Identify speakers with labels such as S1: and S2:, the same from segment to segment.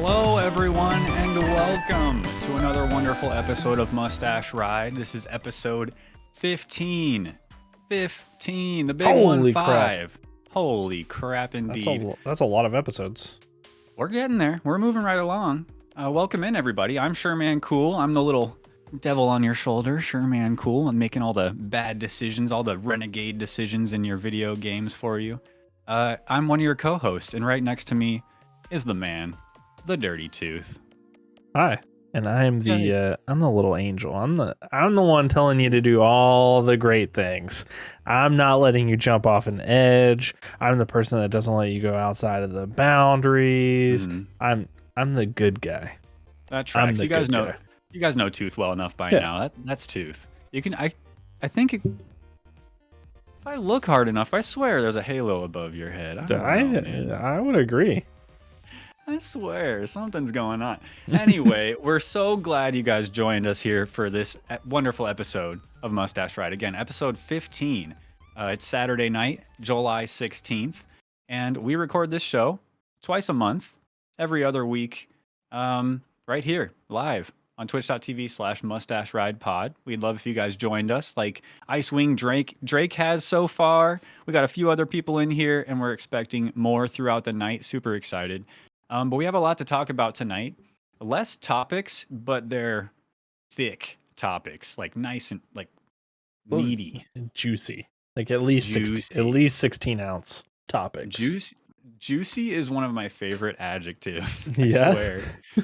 S1: Hello, everyone, and welcome to another wonderful episode of Mustache Ride. This is episode 15. 15, the big
S2: Holy
S1: 1-5.
S2: crap.
S1: Holy crap, indeed.
S2: That's a lot of episodes.
S1: We're getting there. We're moving right along. Welcome in, everybody. I'm Sureman Cool. I'm the little devil on your shoulder, Sureman Cool. I'm making all the bad decisions, all the renegade decisions in your video games for you. I'm one of your co-hosts, and right next to me is the man, the Dirty Tooth.
S2: Hi, and I'm the little angel. I'm the one telling you to do all the great things. I'm not letting you jump off an edge. I'm the person that doesn't let you go outside of the boundaries. I'm the good guy.
S1: That tracks. You guys know
S2: guy.
S1: You guys know Tooth well enough by now. That's Tooth. You can I think if I look hard enough, I swear there's a halo above your head.
S2: I would agree.
S1: I swear, something's going on. Anyway, we're so glad you guys joined us here for this wonderful episode of Mustache Ride. Again, episode 15. It's Saturday night, July 16th, and we record this show twice a month, every other week, right here, live on twitch.tv/Mustache Ride Pod. We'd love if you guys joined us, like Icewing Drake has so far. We got a few other people in here, and we're expecting more throughout the night. Super excited. But we have a lot to talk about tonight. Less topics, but they're thick topics, like nice and like meaty,
S2: juicy, like at least 16 ounce topics.
S1: Juicy is one of my favorite adjectives. I
S2: Yeah?
S1: swear.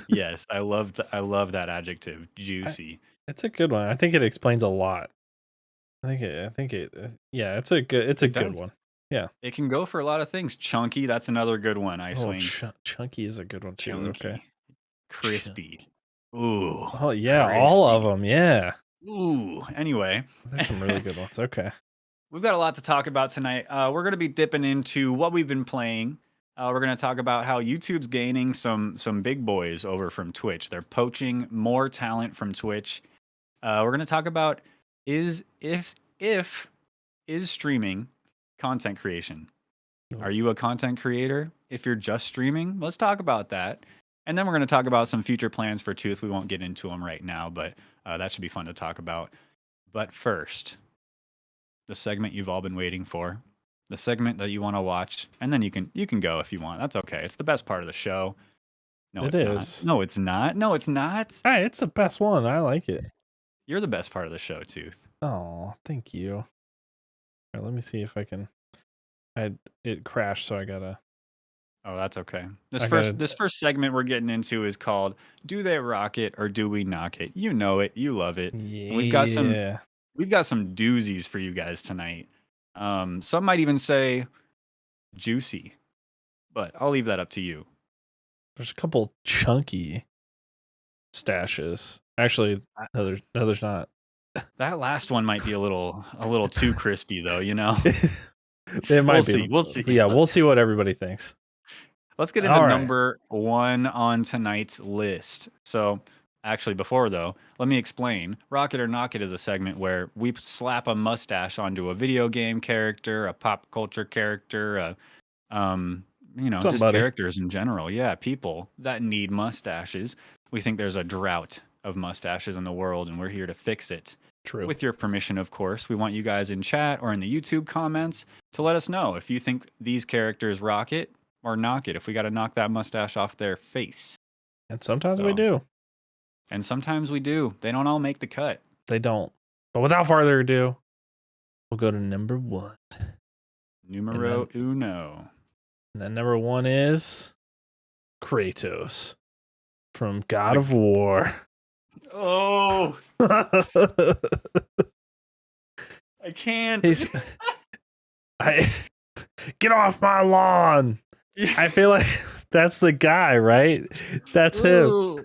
S1: Yes, I love that adjective, juicy.
S2: It's a good one. I think it explains a lot. It's a good one. Yeah.
S1: It can go for a lot of things. Chunky, that's another good one. Icewing.
S2: Chunky is a good one too.
S1: Chunky.
S2: Okay.
S1: Crispy. Ooh.
S2: Oh yeah,
S1: crispy.
S2: all of them. Yeah.
S1: Ooh. Anyway,
S2: there's some really good ones. Okay.
S1: We've got a lot to talk about tonight. We're going to be dipping into what we've been playing. We're going to talk about how YouTube's gaining some big boys over from Twitch. They're poaching more talent from Twitch. We're going to talk about is streaming content creation. Are you a content creator? If you're just streaming, let's talk about that. And then we're going to talk about some future plans for Tooth. We won't get into them right now, but that should be fun to talk about. But first, the segment you've all been waiting for, the segment that you want to watch, and then you can go if you want. That's okay. It's the best part of the show. No, it's not. No, it's not. No, it's not.
S2: Hey, it's the best one. I like it.
S1: You're the best part of the show, Tooth.
S2: Oh, thank you. Right, let me see if I can. It crashed, so I gotta.
S1: Oh, that's okay. This first segment we're getting into is called "Do They Rock It or Do We Knock It?" You know it, you love it.
S2: Yeah.
S1: We've got some doozies for you guys tonight. Some might even say juicy, but I'll leave that up to you.
S2: There's a couple chunky stashes. Actually, no, there's not.
S1: That last one might be a little too crispy, though. You know,
S2: it might be.
S1: We'll see.
S2: Yeah, we'll see what everybody thinks.
S1: Let's get into number one on tonight's list. So, actually, before though, let me explain. Rock It or Knock It is a segment where we slap a mustache onto a video game character, a pop culture character, just characters in general. Yeah, people that need mustaches. We think there's a drought of mustaches in the world, and we're here to fix it.
S2: True.
S1: With your permission, of course. We want you guys in chat or in the YouTube comments to let us know if you think these characters rock it or knock it, if we got to knock that mustache off their face.
S2: And sometimes we do.
S1: And sometimes we do. They don't all make the cut.
S2: They don't. But without further ado, we'll go to number one.
S1: Numero uno.
S2: And then number one is Kratos from God of War.
S1: Oh. I can't.
S2: Get off my lawn. I feel like that's the guy, right? That's him.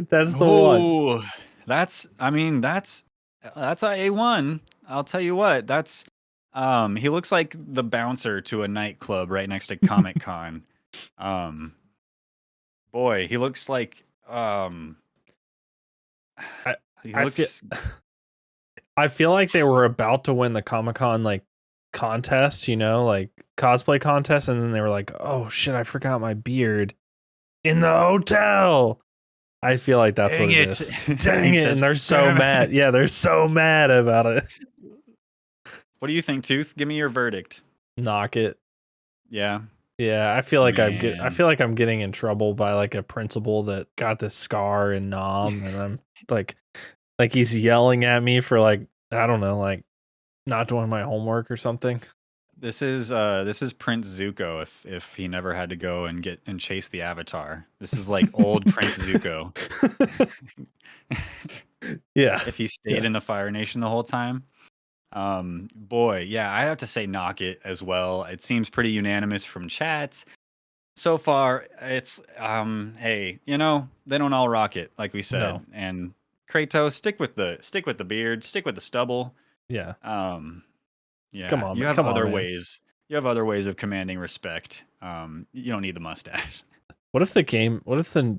S2: That's the one.
S1: That's A1. I'll tell you what. That's he looks like the bouncer to a nightclub right next to Comic Con. Boy, he looks like
S2: I feel like they were about to win the Comic-Con like contest, like cosplay contest, and then they were like, "Oh shit, I forgot my beard." in the hotel. I feel like that's
S1: Dang
S2: what it
S1: it.
S2: is.
S1: And
S2: Dang
S1: he
S2: it.
S1: says,
S2: And they're so
S1: "Damn it."
S2: mad. Yeah, they're so mad about it.
S1: What do you think, Tooth? Give me your verdict.
S2: Knock it.
S1: Yeah.
S2: Yeah, I feel like I
S1: Man.
S2: feel like I'm getting in trouble by like a principal that got this scar in Nam, and I'm like he's yelling at me for like, I don't know, like not doing my homework or something.
S1: This is Prince Zuko if he never had to go and get and chase the Avatar. This is like old Prince Zuko.
S2: Yeah.
S1: If he stayed
S2: Yeah.
S1: in the Fire Nation the whole time. Boy, yeah, I have to say knock it as well. It seems pretty unanimous from chats. So far, it's hey, you know, they don't all rock it, like we said.
S2: No.
S1: And Kratos, stick with the beard, stick with the stubble.
S2: Yeah.
S1: Um,
S2: Come
S1: yeah,
S2: on,
S1: you
S2: man.
S1: have
S2: Come on,
S1: other
S2: man.
S1: ways. You have other ways of commanding respect. You don't need the mustache.
S2: What if the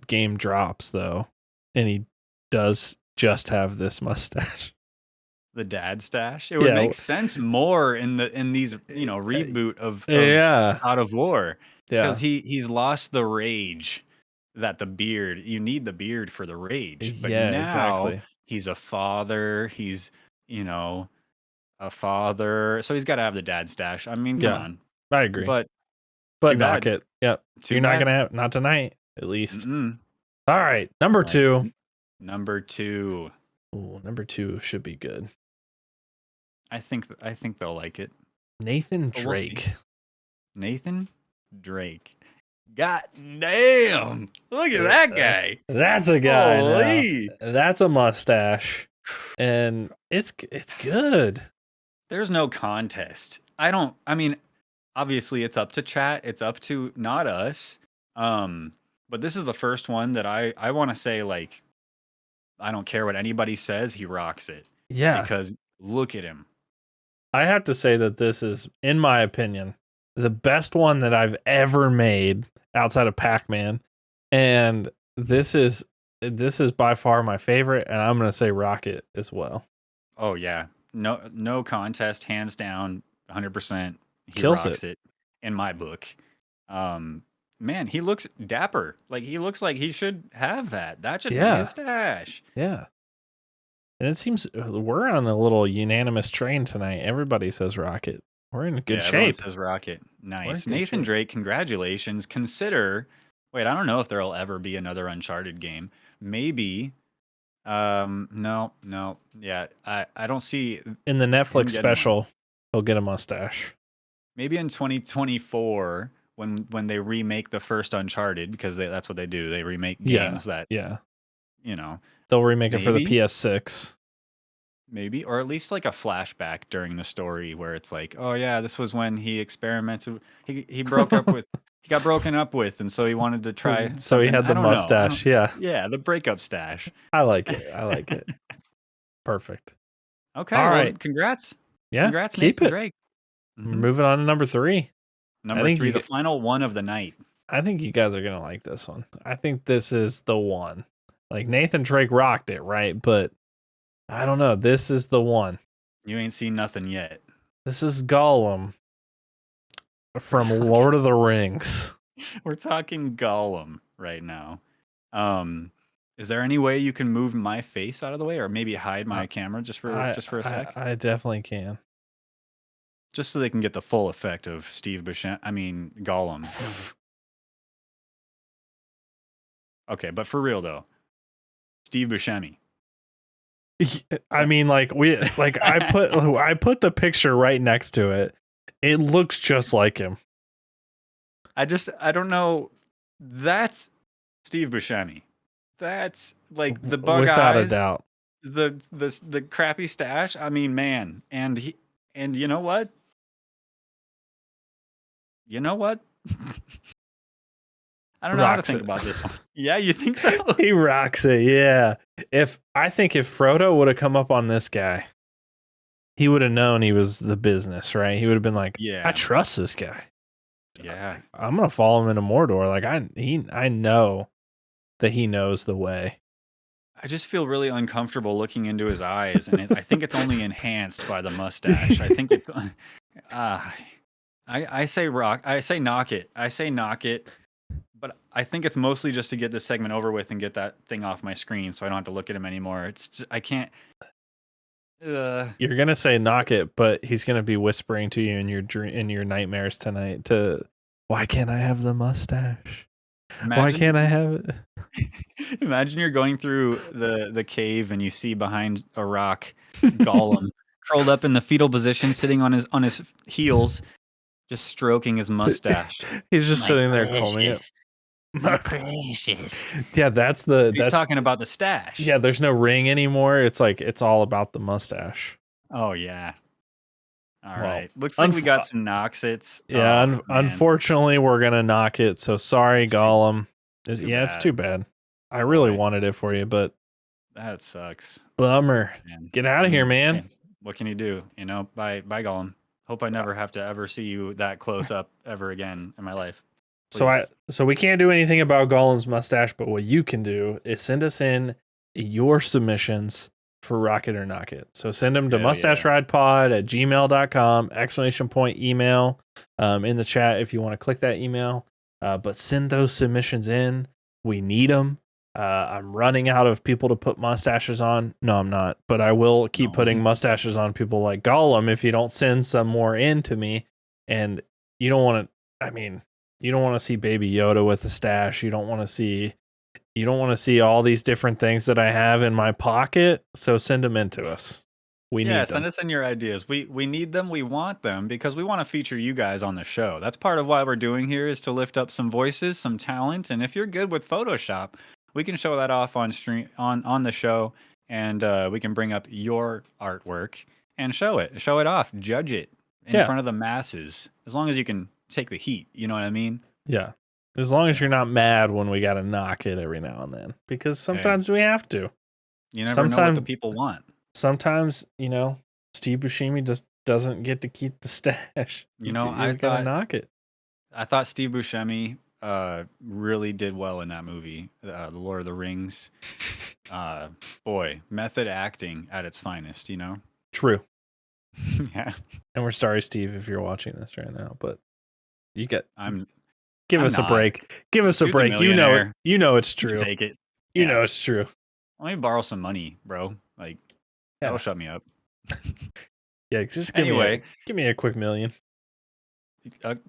S2: game drops though and he does just have this mustache?
S1: The dad stash. It would
S2: Yeah.
S1: make sense more in these, you know, reboot of
S2: Yeah.
S1: God of War,
S2: Yeah.
S1: because he's lost the rage that the beard. You need the beard for the rage, but
S2: Yeah,
S1: now
S2: exactly.
S1: he's a father. He's, you know, a father, so he's got to have the dad stash. I mean, come
S2: Yeah.
S1: on.
S2: I agree.
S1: But
S2: But
S1: too
S2: knock
S1: bad.
S2: it. Yep.
S1: Too
S2: You're not
S1: bad.
S2: gonna have, not tonight, at least.
S1: Mm-mm.
S2: All right. Number
S1: All right.
S2: 2.
S1: Number 2.
S2: Ooh, number 2 should be good.
S1: I think they'll like it.
S2: Nathan
S1: But we'll see.
S2: Drake.
S1: Nathan Drake. God damn. Look at that guy.
S2: That's a guy now.
S1: Holy.
S2: That's a mustache. And it's good.
S1: There's no contest. I mean, obviously it's up to chat. It's up to not us. But this is the first one that I want to say, like, I don't care what anybody says, he rocks it.
S2: Yeah.
S1: Because look at him.
S2: I have to say that this is, in my opinion, the best one that I've ever made outside of Pac-Man. And this is by far my favorite, and I'm gonna say Rocket as well.
S1: Oh yeah. No contest, hands down, 100%. He
S2: Kills
S1: rocks it in my book. Man, he looks dapper. Like he looks like he should have that. That should be
S2: Yeah.
S1: his stash.
S2: Yeah. And it seems we're on a little unanimous train tonight. Everybody says Rocket. We're in good
S1: Everyone
S2: shape.
S1: says Rocket. Nice.
S2: good
S1: Nathan
S2: shape.
S1: Drake, congratulations. Wait, I don't know if there'll ever be another Uncharted game. Maybe. No. Yeah, I don't see
S2: In the Netflix
S1: getting
S2: special, he'll get a mustache.
S1: maybe in 2024 when they remake the first Uncharted, because that's what they do. They remake games that, you know,
S2: they'll remake it for the
S1: maybe?
S2: PS6.
S1: maybe, or at least like a flashback during the story where it's like, oh yeah, this was when he experimented. He broke up with, he got broken up with, and so he wanted to try.
S2: So he
S1: something.
S2: had the
S1: I don't know.
S2: mustache. Yeah.
S1: Yeah, the breakup stash.
S2: I like it. I like it. Perfect.
S1: Okay,
S2: All
S1: well,
S2: right.
S1: congrats.
S2: Yeah.
S1: Congrats,
S2: Keep
S1: Nathan
S2: it.
S1: Drake. Mhm.
S2: Moving on to number 3.
S1: Number 3, the final one of the night.
S2: I think you guys are gonna like this one. I think this is the one. Like Nathan Drake rocked it, right? But I don't know. This is the one.
S1: You ain't seen nothing yet.
S2: This is Gollum from Lord of the Rings.
S1: We're talking Gollum right now. Is there any way you can move my face out of the way, or maybe hide my camera just for a sec,
S2: I definitely can.
S1: just so they can get the full effect of Steve Buscemi? I mean, Gollum. Okay, but for real though, Steve Buscemi.
S2: I mean, like I put the picture right next to it. It looks just like him.
S1: I don't know. That's Steve Buscemi. That's like the bug
S2: without
S1: eyes,
S2: a doubt.
S1: the crappy stash. I mean, man, and you know what? You know what? I don't know how to think about this one. Yeah, you think so?
S2: He rocks it. Yeah. I think if Frodo would have come up on this guy, he would have known he was the business, right? He would have been like,
S1: Yeah.
S2: I trust this guy.
S1: Yeah.
S2: I'm gonna follow him into Mordor. Like I know that he knows the way.
S1: I just feel really uncomfortable looking into his eyes, and I think it's only enhanced by the mustache. I think it's. I say rock. I say knock it. I say knock it. But I think it's mostly just to get this segment over with and get that thing off my screen, so I don't have to look at him anymore. It's just, I can't.
S2: You're gonna say knock it, but he's gonna be whispering to you in your in your nightmares tonight. Why can't I have the mustache? Why can't I
S1: Imagine,
S2: have it?
S1: imagine you're going through the cave and you see behind a rock Gollum curled up in the fetal position, sitting on his heels, just stroking his mustache.
S2: He's just
S1: My
S2: sitting there combing it.
S1: precious, my precious.
S2: Yeah, that's
S1: He's talking about the stash.
S2: yeah. There's no ring anymore. It's like it's all about the mustache.
S1: Oh yeah. All
S2: Well,
S1: right. Looks like we got some Noxits.
S2: Yeah,
S1: Oh, man.
S2: unfortunately, we're gonna knock it. So sorry,
S1: It's
S2: Gollum.
S1: too
S2: Yeah, it's too
S1: bad.
S2: bad. I really
S1: Boy.
S2: wanted it for you, but
S1: That sucks.
S2: bummer.
S1: Man.
S2: Get out of here, man.
S1: Hey, what can you do? You know, bye, Gollum. Hope I never have to ever see you that close up ever again in my life. Please.
S2: So we can't do anything about Gollum's mustache, but what you can do is send us in your submissions for Rocket or Knock It. So send them to
S1: Hell
S2: mustacheridepod@gmail.com, exclamation point email in the chat if you want to click that email. But send those submissions in. We need them. I'm running out of people to put mustaches on. No, I'm not. But I will keep putting mustaches on people like Gollum if you don't send some more in to me. And you don't want to, I mean, you don't want to see Baby Yoda with a stash. You don't want to see all these different things that I have in my pocket. So send them in to us. We need them.
S1: Send us in your ideas. We need them. We want them because we want to feature you guys on the show. That's part of what we're doing here is to lift up some voices, some talent. And if you're good with Photoshop, we can show that off on stream on the show, and we can bring up your artwork and show it off, judge it in front of the masses. As long as you can take the heat, you know what I mean?
S2: Yeah. As long as you're not mad when we got to knock it every now and then, because sometimes we have to.
S1: You never know what the people want.
S2: Sometimes, you know, Steve Buscemi just doesn't get to keep the stash.
S1: You know, I
S2: gotta knock it.
S1: I thought Steve Buscemi really did well in that movie, The Lord of the Rings. Boy, method acting at its finest, you know?
S2: True.
S1: Yeah.
S2: And we're sorry, Steve, if you're watching this right now, but give
S1: I'm
S2: us a
S1: not.
S2: break. Give us a
S1: Dude's a
S2: break. You know it's
S1: You
S2: true.
S1: take it.
S2: You know it's true.
S1: Let me borrow some money, bro. Like, that'll shut me up.
S2: Yeah, just give me a quick million.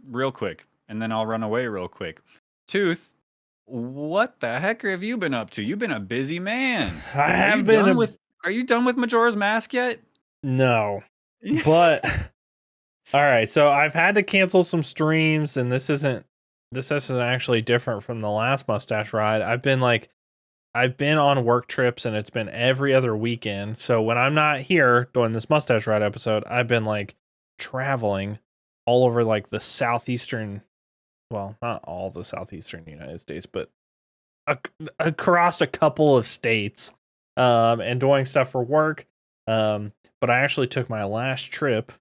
S1: Real quick, and then I'll run away real quick. Tooth, what the heck have you been up to? You've been a busy man.
S2: I have been.
S1: Are you done with Majora's Mask yet?
S2: No, but all right. So I've had to cancel some streams, and this isn't actually different from the last Mustache Ride. I've been on work trips, and it's been every other weekend. So when I'm not here doing this Mustache Ride episode, I've been like traveling all over like the southeastern, well, not all the southeastern United States, but across a couple of states, and doing stuff for work. But I actually took my last trip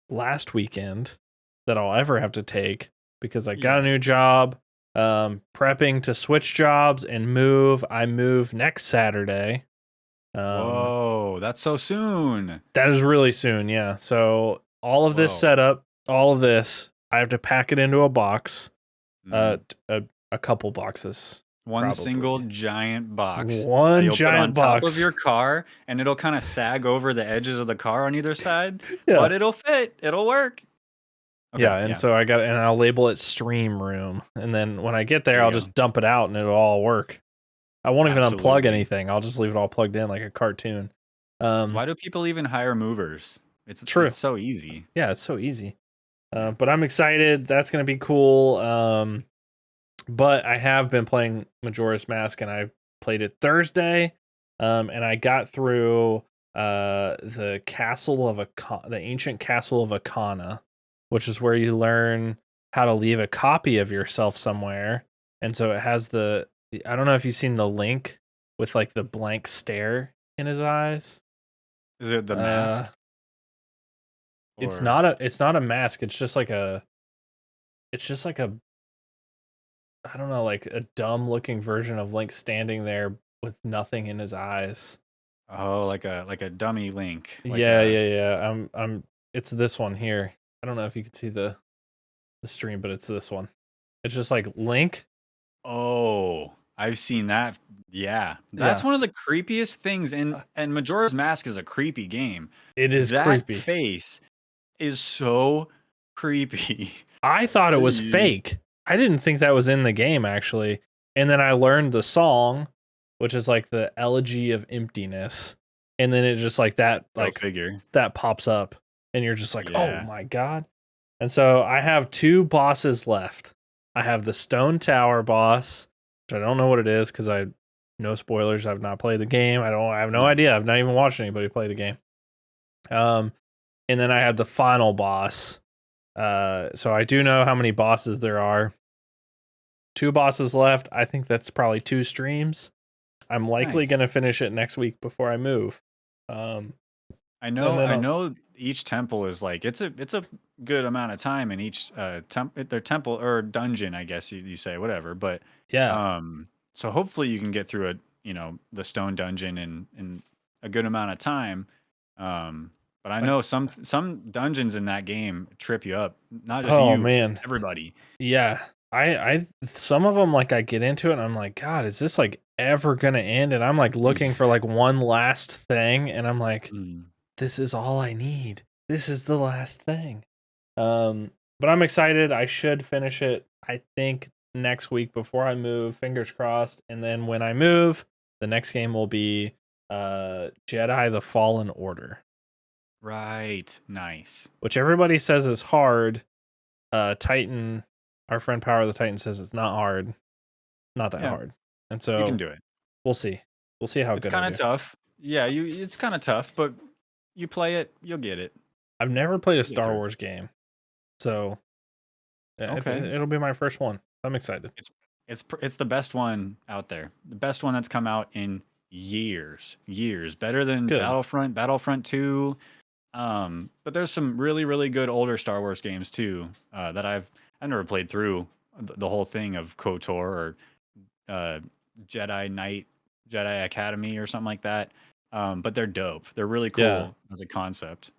S2: last weekend that I'll ever have to take because I got a new job. Prepping to switch jobs and move. I move next Saturday.
S1: Whoa, that's so soon.
S2: That is really soon, yeah. So all of this setup, all of this, I have to pack it into a box. A couple boxes.
S1: One
S2: probably.
S1: Single giant box.
S2: One giant
S1: put on
S2: box
S1: top of your car, and it'll kind of sag over the edges of the car on either side.
S2: Yeah.
S1: But it'll fit. It'll work.
S2: Okay, and so I'll label it Stream Room, and then when I get there, I'll just dump it out, and it'll all work. I won't even unplug anything. I'll just leave it all plugged in like a cartoon.
S1: Why do people even hire movers? It's
S2: true.
S1: It's so easy.
S2: Yeah, it's so easy. But I'm excited. That's gonna be cool. But I have been playing Majora's Mask, and I played it Thursday. And I got through the ancient castle of Akana, which is where you learn how to leave a copy of yourself somewhere. And so it has I don't know if you've seen the Link with like the blank stare in his eyes.
S1: Is it the mask?
S2: It's not a mask. It's just like a I don't know, like a dumb looking version of Link standing there with nothing in his eyes.
S1: Oh, like a dummy Link.
S2: Yeah. It's this one here. I don't know if you can see the stream, but it's this one. It's just like Link
S1: Oh, I've seen that. Yeah, that's one of
S2: Yes.
S1: the creepiest things. And Majora's Mask is a creepy game.
S2: It is
S1: That
S2: creepy.
S1: face is so creepy.
S2: I thought it was
S1: Ye-
S2: fake. I didn't think that was in the game actually. And then I learned the song, which is like the Elegy of Emptiness. And then it just
S1: Go figure.
S2: that pops up and you're just like, "Oh
S1: Yeah.
S2: my god." And so I have two bosses left. I have the Stone Tower boss, which I don't know what it is cuz I no spoilers, I've not played the game. I have no
S1: Nice.
S2: idea. I've not even watched anybody play the game. Um and then I have the final boss. So I do know how many bosses there are. Two bosses left. I think that's probably two streams. I'm likely
S1: Nice.
S2: gonna finish it next week before I move. Um,
S1: I
S2: and
S1: know
S2: then
S1: I know each temple is like it's a good amount of time in each their temple or dungeon, I guess you say, whatever. But
S2: yeah.
S1: um so hopefully you can get through the stone dungeon in a good amount of time. But I
S2: Like,
S1: know some dungeons in that game trip you up. Not just
S2: oh
S1: you,
S2: man,
S1: everybody.
S2: yeah. I some of them like I get into it and I'm like, God, is this like ever gonna end? And I'm like looking for like one last thing, and I'm like,
S1: Mm.
S2: this is all I need. This is the last thing. But I'm excited. I should finish it, I think, next week before I move. Fingers crossed. And then when I move, the next game will be Jedi: The Fallen Order,
S1: Right. Nice.
S2: which everybody says is hard. Titan, our friend Power of the Titan says it's not hard, not that
S1: Yeah,
S2: hard. And
S1: you can
S2: so
S1: do it.
S2: we'll see. We'll see how
S1: It's
S2: good I
S1: kind of
S2: do.
S1: tough. Yeah, it's kind of tough, but you play it, you'll get it.
S2: I've never played a
S1: You'll get
S2: Star
S1: through it.
S2: Wars game, so
S1: Okay.
S2: it'll be my first one. I'm excited.
S1: It's the best one out there. The best one that's come out in years. Years. Better than
S2: Good.
S1: Battlefront 2. But there's some really, really good older Star Wars games too, that I've never played through the whole thing of KOTOR or uh, Jedi Knight, Jedi Academy or something like that. But they're dope. They're really
S2: Yeah.
S1: cool as a concept.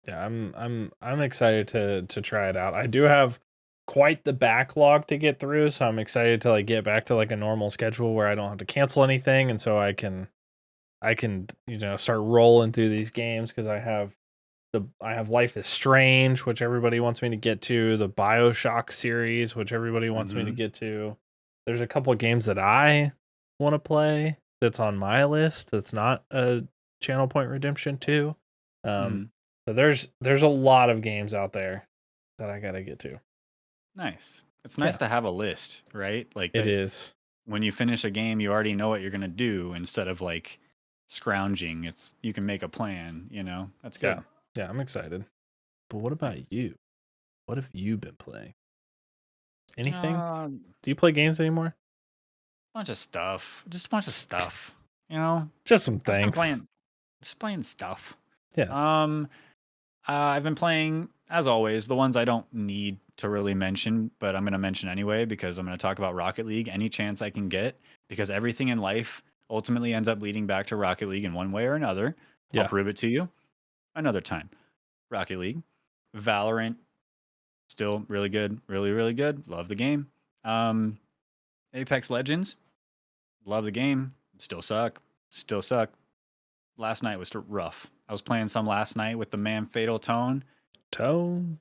S2: Yeah, I'm excited to try it out. I do have quite the backlog to get through, so I'm excited to like get back to like a normal schedule where I don't have to cancel anything, and so I can start rolling through these games because I have Life is Strange, which everybody wants me to get to, the BioShock series, which everybody wants me to
S1: Hmm.
S2: get to. There's a couple of games that I want to play that's on my list that's not a Channel Point Redemption 2. Um,
S1: Hmm.
S2: so there's a lot of games out there that I gotta get to.
S1: Nice. It's nice
S2: Yeah,
S1: to have a list, right? Like
S2: it
S1: that
S2: is.
S1: when you finish a game, you already know what you're gonna do instead of like scrounging. You can make a plan. That's
S2: Yeah,
S1: good.
S2: yeah, I'm excited. But what
S1: Nice.
S2: about you? What have you been playing? Anything?
S1: Uh,
S2: Do you play games anymore?
S1: bunch of stuff. Just a bunch of
S2: S-
S1: stuff. You know,
S2: Just some
S1: I've been
S2: things.
S1: just playing stuff.
S2: Yeah.
S1: Um, I've been playing, as always, the ones I don't need to really mention, but I'm going to mention anyway because I'm going to talk about Rocket League any chance I can get because everything in life ultimately ends up leading back to Rocket League in one way or another. I'll
S2: Yeah.
S1: prove it to you another time. Rocket League, Valorant, still really good, really, really good. Love the game. Um, Apex Legends, love the game. Still suck. Still suck. Last night was rough. I was playing some last night with the man Fatal Tone.
S2: Tone.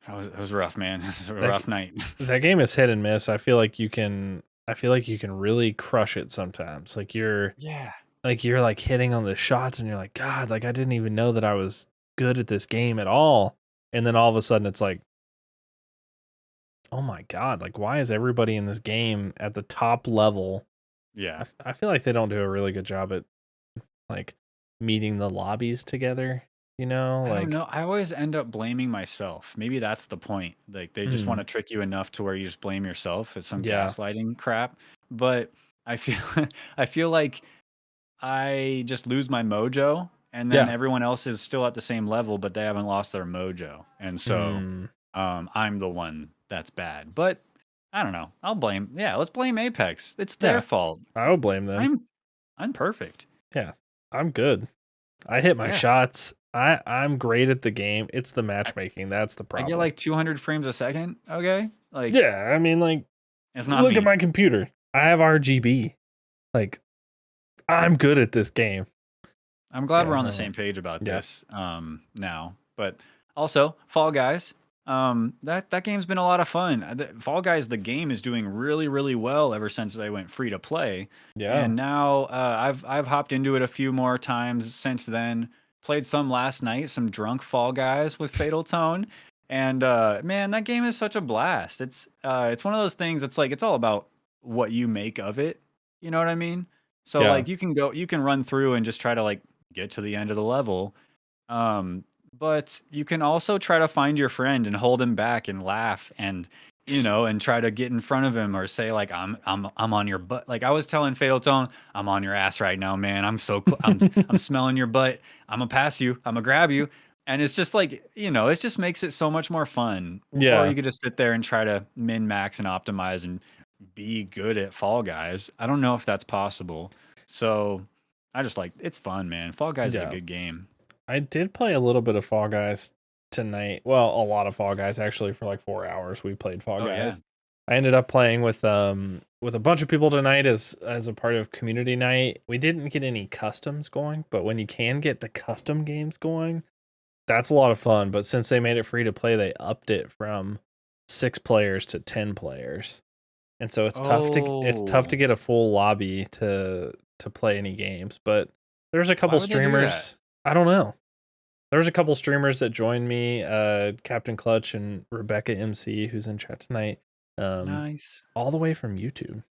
S1: It was rough, man. It was a
S2: That
S1: rough night.
S2: that game is hit and miss. I feel like you can really crush it sometimes.
S1: Yeah.
S2: You're like hitting on the shots and you're like, God, like I didn't even know that I was good at this game at all. And then all of a sudden it's like, oh my God, like why is everybody in this game at the top level?
S1: Yeah.
S2: I feel like they don't do a really good job at like meeting the lobbies together,
S1: I don't
S2: like
S1: know. I always end up blaming myself. Maybe that's the point. Like they just want
S2: mm,
S1: to trick you enough to where you just blame yourself. It's some
S2: yeah.
S1: gaslighting crap. But I feel I feel like I just lose my mojo and then
S2: Yeah.
S1: everyone else is still at the same level, but they haven't lost their mojo. And so
S2: Mm,
S1: I'm the one that's bad. But I don't know. Let's blame Apex. It's their
S2: yeah.
S1: fault.
S2: I would blame them.
S1: I'm I'm perfect.
S2: Yeah. I'm good. I hit my
S1: Yeah.
S2: shots. I'm great at the game. It's the
S1: I,
S2: matchmaking that's the
S1: I get
S2: problem.
S1: like 200 frames a second. Okay, like
S2: Yeah, I mean, like,
S1: it's not
S2: look at
S1: me.
S2: my computer. I have RGB. Like, I'm good at this game.
S1: I'm glad we're
S2: Yeah,
S1: on the
S2: no.
S1: same page about
S2: Yeah.
S1: this now. But also, Fall Guys, that game's been a lot of fun. Fall Guys, the game is doing really, really well ever since they went free to play,
S2: Yeah.
S1: and now I've hopped into it a few more times since then. Played some last night, some drunk Fall Guys with Fatal Tone, and man, that game is such a blast. It's one of those things. It's like it's all about what you make of it. You know what I mean? So
S2: Yeah.
S1: like you can run through and just try to like get to the end of the level. Um, but you can also try to find your friend and hold him back and laugh and and try to get in front of him or say like I'm on your butt. Like I was telling Fatal Tone, I'm on your ass right now, man. I'm smelling your butt. I'm gonna pass you. I'm gonna grab you. And it's just like, it just makes it so much more fun. Or
S2: Yeah.
S1: you could just sit there and try to min max and optimize and be good at Fall Guys. I don't know if that's possible. So I just like it's fun, man. Fall Guys is a
S2: Yeah.
S1: good game.
S2: I did play a little bit of Fall Guys tonight. Well, a lot of Fall Guys actually for like 4 hours. We played Fall
S1: Oh yeah.
S2: Guys. I ended up playing with a bunch of people tonight as a part of community night. We didn't get any customs going, but when you can get the custom games going, that's a lot of fun. But since they made it free to play, they upped it from 6 players to 10 players. And so it's tough to
S1: Oh,
S2: get a full lobby to play any games. But there's a
S1: why
S2: couple
S1: would they do that?
S2: streamers. I don't know. There's a couple streamers that joined me, Captain Clutch and Rebecca MC, who's in chat tonight, um,
S1: Nice.
S2: all the way from YouTube.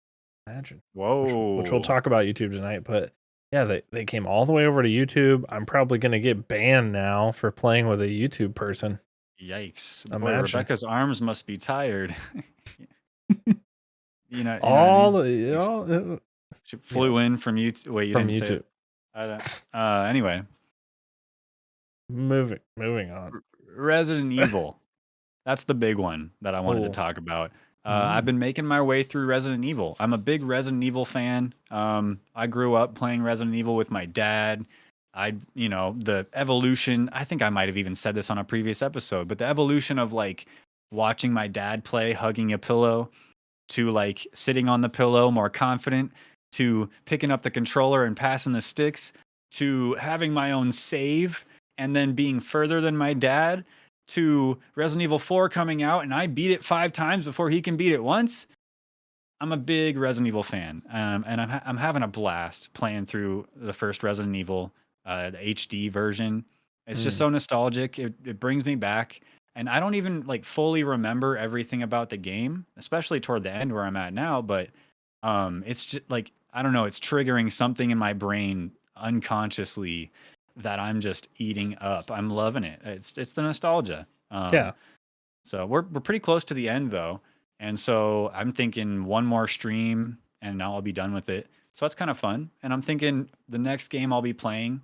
S2: Imagine, which we'll
S1: Whoa.
S2: talk about YouTube tonight. But yeah, they came all the way over to YouTube. I'm probably gonna get banned now for playing with a YouTube person.
S1: Yikes. Boy,
S2: Imagine
S1: Rebecca's arms must be tired. You know what I
S2: all
S1: mean?
S2: the
S1: She
S2: yeah
S1: flew in from YouTube. Wait, you
S2: from
S1: didn't say
S2: YouTube.
S1: it. I don't, anyway,
S2: Moving on.
S1: Resident Evil. That's the big one that I wanted to
S2: Oh,
S1: talk about. I've
S2: mm,
S1: been making my way through Resident Evil. I'm a big Resident Evil fan. I grew up playing Resident Evil with my dad. The evolution, I think I might have even said this on a previous episode, but the evolution of like watching my dad play, hugging a pillow, to like sitting on the pillow more confident, to picking up the controller and passing the sticks, to having my own save and then being further than my dad, to Resident Evil 4 coming out and I beat it 5 times before he can beat it once. I'm a big Resident Evil fan, and I'm having a blast playing through the first Resident Evil, the HD version. It's just
S2: mm,
S1: so nostalgic. It brings me back, and I don't even like fully remember everything about the game, especially toward the end where I'm at now. But it's just like I don't know. It's triggering something in my brain unconsciously that I'm just eating up. I'm loving it. It's the nostalgia.
S2: yeah.
S1: So we're pretty close to the end though. And so I'm thinking one more stream and now I'll be done with it. So that's kind of fun. And I'm thinking the next game I'll be playing,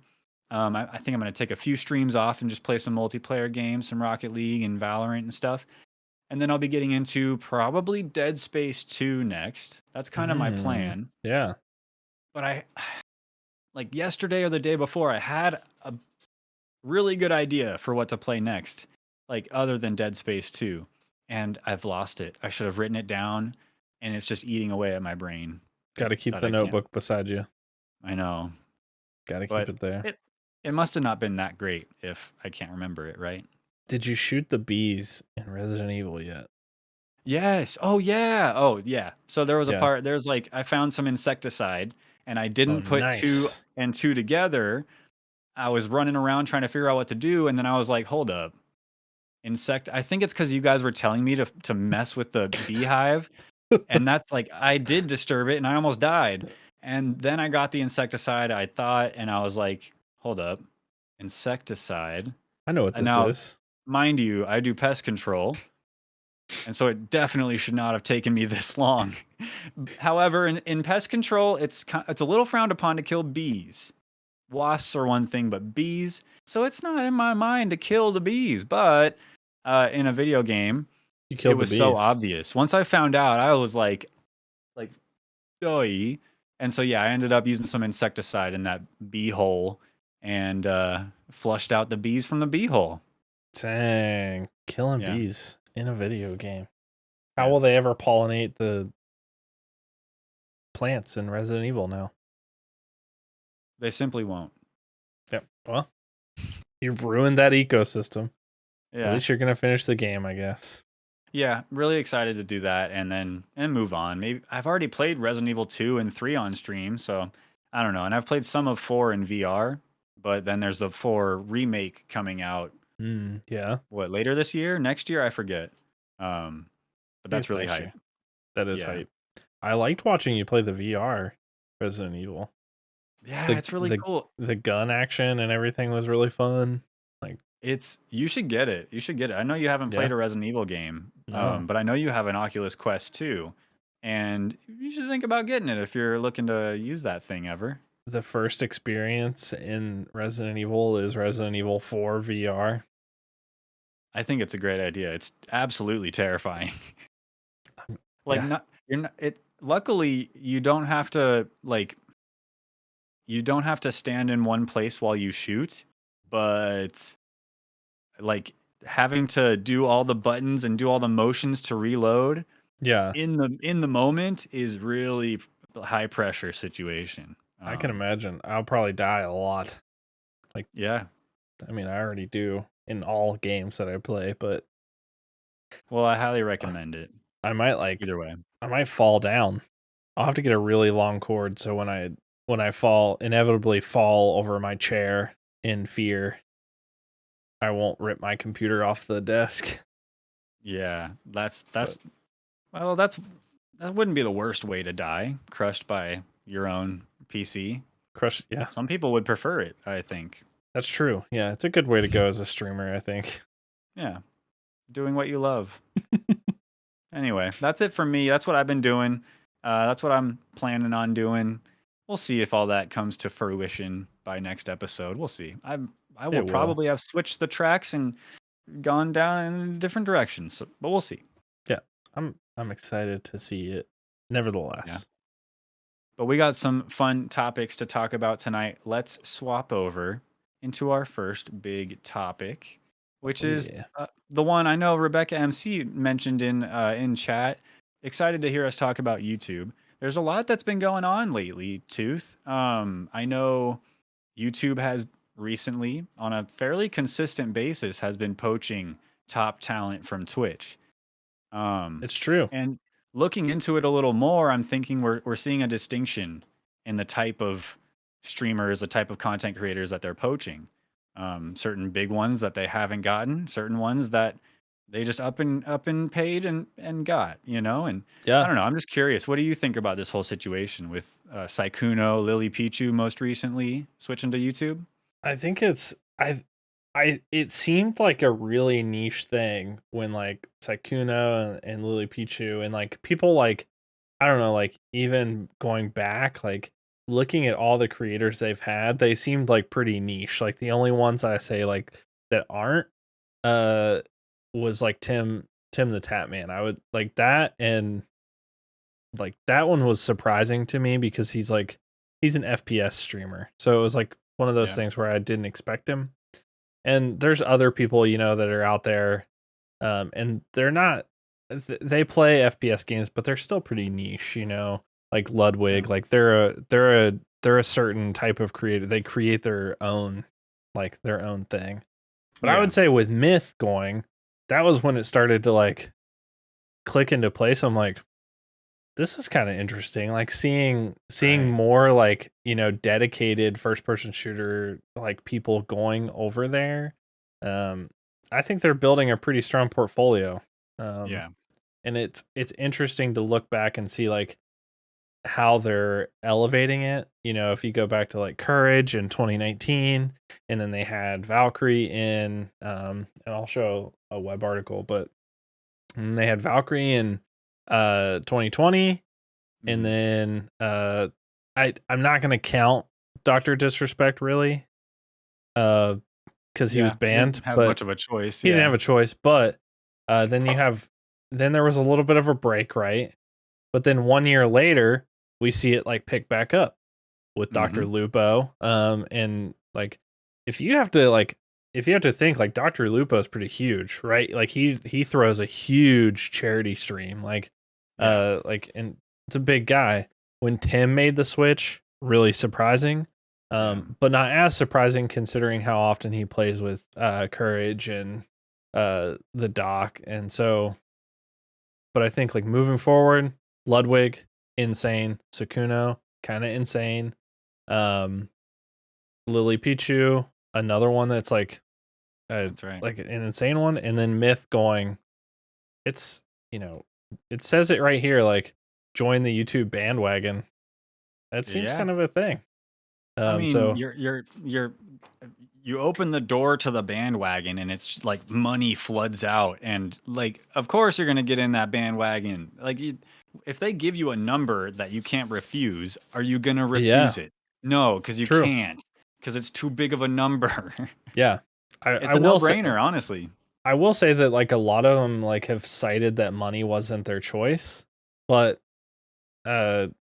S1: I think I'm going to take a few streams off and just play some multiplayer games, some Rocket League and Valorant and stuff. And then I'll be getting into probably Dead Space 2 next. That's kind of my
S2: Mm,
S1: plan.
S2: yeah.
S1: But like yesterday or the day before, I had a really good idea for what to play next, like other than Dead Space 2. And I've lost it. I should have written it down and it's just eating away at my brain
S2: Got to keep
S1: that
S2: the
S1: I can't.
S2: notebook beside you.
S1: I know.
S2: Got to keep
S1: But
S2: it there.
S1: it must have not been that great if I can't remember it, right?
S2: Did you shoot the bees in Resident Evil yet?
S1: Yes. Oh yeah. Oh yeah. So there was a
S2: Yeah.
S1: part there's like I found some insecticide and I
S2: Oh,
S1: didn't put two
S2: nice.
S1: and two together. I was running around trying to figure out what to do and then I was like, "Hold up. I think it's cuz you guys were telling me to mess with the beehive. And that's like I did disturb it and I almost died. And then I got the insecticide, I thought, and I was like, hold up, insecticide.
S2: I know what
S1: And
S2: this
S1: now,
S2: is.
S1: mind you, I do pest control. And so it definitely should not have taken me this long. However, in pest control, it's a little frowned upon to kill bees. Wasps are one thing, but bees. So it's not in my mind to kill the bees. But in a video game,
S2: You
S1: it
S2: killed the
S1: was so
S2: bees.
S1: obvious. Once I found out, I was like, doy. And so yeah, I ended up using some insecticide in that bee hole, and flushed out the bees from the bee hole.
S2: Dang, killing
S1: Yeah.
S2: bees in a video game. How
S1: Yeah.
S2: will they ever pollinate the plants in Resident Evil now?
S1: They simply won't.
S2: Yep. Well, you've ruined that ecosystem. At
S1: Yeah.
S2: least you're gonna finish the game, I guess.
S1: Yeah, really excited to do that and move on. Maybe I've already played Resident Evil 2 and 3 on stream, so I don't know. And I've played some of 4 in VR, but then there's the 4 remake coming out
S2: Yeah.
S1: what, later this year, next year, I forget. But
S2: Maybe
S1: that's
S2: it's
S1: really
S2: next
S1: hype.
S2: year. That is
S1: Yeah.
S2: hype. I liked watching you play the VR Resident Evil.
S1: Yeah,
S2: The
S1: it's really
S2: the
S1: cool.
S2: the gun action and everything was really fun. Like,
S1: It's you should get it. You should get it. I know you haven't
S2: yeah.
S1: played a Resident Evil game,
S2: No.
S1: but I know you have an Oculus Quest 2, and you should think about getting it if you're looking to use that thing ever.
S2: The first experience in Resident Evil is Resident Evil 4 VR.
S1: I think it's a great idea. It's absolutely terrifying. Like,
S2: Yeah.
S1: not you're not it luckily, you don't have to stand in one place while you shoot, but, like, having to do all the buttons and do all the motions to reload
S2: Yeah.
S1: in the moment is really a high pressure situation.
S2: I can imagine. I'll probably die a lot.
S1: Yeah.
S2: I mean, I already do in all games that I play, but
S1: Well, I highly recommend it
S2: I might
S1: either way.
S2: I might fall down. I'll have to get a really long cord so when I fall, inevitably fall over my chair in fear, I won't rip my computer off the desk.
S1: Yeah, that's
S2: But
S1: well, that wouldn't be the worst way to die, crushed by your own PC.
S2: crush, yeah,
S1: Some people would prefer it, I think.
S2: that's true. Yeah, it's a good way to go as a streamer, I think.
S1: Yeah, doing what you love. Anyway, that's it for me. That's what I've been doing. That's what I'm planning on doing. We'll see if all that comes to fruition by next episode. We'll see. I will
S2: It will.
S1: probably have switched the tracks and gone down in different directions, but we'll see.
S2: Yeah, I'm excited to see it.
S1: Yeah.
S2: Nevertheless,
S1: But we got some fun topics to talk about tonight. Let's swap over into our first big topic, which
S2: oh
S1: is
S2: yeah,
S1: the one I know Rebecca MC mentioned in chat. Excited to hear us talk about YouTube. There's a lot that's been going on lately, Tooth. I know YouTube has recently, on a fairly consistent basis, has been poaching top talent from Twitch. Um,
S2: it's true.
S1: and looking into it a little more, I'm thinking we're seeing a distinction in the type of streamers, the type of content creators that they're poaching. Certain big ones that they haven't gotten, certain ones that they just up and paid and got, you know. And I
S2: Yeah,
S1: don't know. I'm just curious. What do you think about this whole situation with Saikuno, LillyPichu most recently switching to YouTube?
S2: I think it's it seemed like a really niche thing when like Sykkuno and LillyPichu and like people like I don't know, like even going back, like looking at all the creators they've had, they seemed like pretty niche. Like the only ones I say like that aren't uh was like Tim the Tap Man. I would like that, and like that one was surprising to me because he's an FPS streamer. So it was like one of those
S1: Yeah.
S2: things where I didn't expect him. And there's other people, you know, that are out there, and they're not. They play FPS games, but they're still pretty niche, you know. Like
S1: Yeah.
S2: Ludwig, like they're a certain type of creator. They create their own, like their own thing. But I
S1: Yeah.
S2: would say with Myth going, that was when it started to like click into place. I'm like, this is kind of interesting. Like seeing
S1: Right.
S2: more like, you know, dedicated first person shooter like people going over there. Um I think they're building a pretty strong portfolio. Um
S1: Yeah.
S2: and it's interesting to look back and see like how they're elevating it. You know, if you go back to like Courage in 2019, and then they had Valkyrie in and I'll show a web article, but they had Valkyrie in 2020, and
S1: Mhm.
S2: then I'm not gonna count Doctor Disrespect really, because he was
S1: Yeah. He
S2: banned,
S1: didn't have
S2: but
S1: much of a choice.
S2: he didn't
S1: Yeah.
S2: have a choice. But then then there was a little bit of a break, right? But then 1 year later, we see it like pick back up with Doctor
S1: Hmm.
S2: Lupo. And like if you have to like if you have to think like Dr. Lupo is pretty huge, right? Like he throws a huge charity stream,
S1: Yeah.
S2: and it's a big guy. When Tim made the switch, really surprising.
S1: Yeah.
S2: But not as surprising considering how often he plays with Courage and the Doc. And so but I think like moving forward, Ludwig, insane. Sukuno, kind of insane. Um LillyPichu, another one that's
S1: That's right.
S2: like an insane one, and then Myth going, it's you know, it says it right here, like join the YouTube bandwagon. That seems
S1: Yeah.
S2: kind of a thing.
S1: I mean,
S2: So
S1: you open the door to the bandwagon and it's like money floods out and like of course you're going to get in that bandwagon. If they give you a number that you can't refuse, are you going to
S2: yeah,
S1: refuse it? No, cuz you
S2: true.
S1: can't cuz it's too big of a number.
S2: Yeah,
S1: It's
S2: I
S1: a
S2: will say
S1: no-brainer, honestly.
S2: I will say that like a lot of them like have cited that money wasn't their choice, but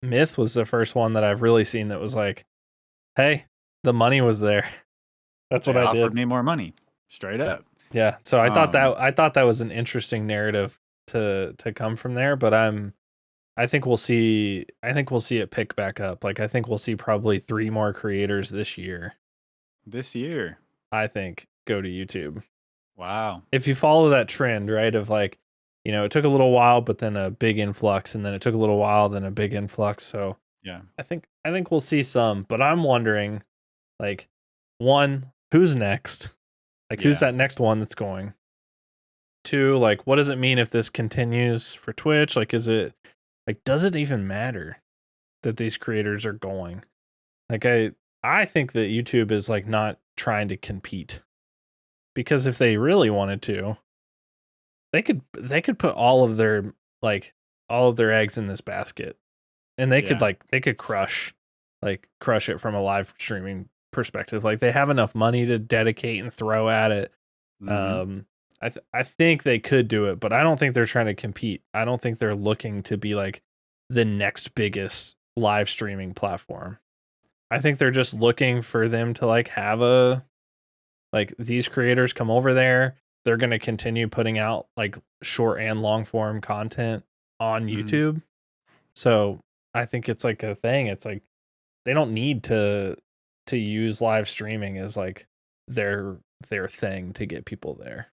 S2: Myth was the first one that I've really seen that was like, hey, the money was there. That's what
S1: They
S2: I
S1: offered
S2: did.
S1: me more money, straight up.
S2: Yeah, so
S1: Um
S2: I thought that was an interesting narrative to come from there, but I think we'll see it pick back up. Like I think we'll see probably 3 more creators this year.
S1: this year.
S2: I think go to YouTube.
S1: Wow.
S2: If you follow that trend, right, of like, it took a little while but then a big influx and then it took a little while then a big influx. So
S1: Yeah.
S2: I think we'll see some, but I'm wondering like one, who's next? Like who's
S1: Yeah.
S2: that next one that's going? Two, like what does it mean if this continues for Twitch? Like does it even matter that these creators are going? Like I think that YouTube is like not trying to compete because if they really wanted to, they could put all of their eggs in this basket and
S1: Yeah.
S2: they could crush it from a live streaming perspective. Like they have enough money to dedicate and throw at it.
S1: Mhm.
S2: Um I think they could do it, but I don't think they're trying to compete. I don't think they're looking to be like the next biggest live streaming platform. I think they're just looking for them to like have a like these creators come over there. They're going to continue putting out like short and long form content on
S1: Mhm.
S2: YouTube. So I think it's like a thing. It's like they don't need to use live streaming as like their thing to get people there.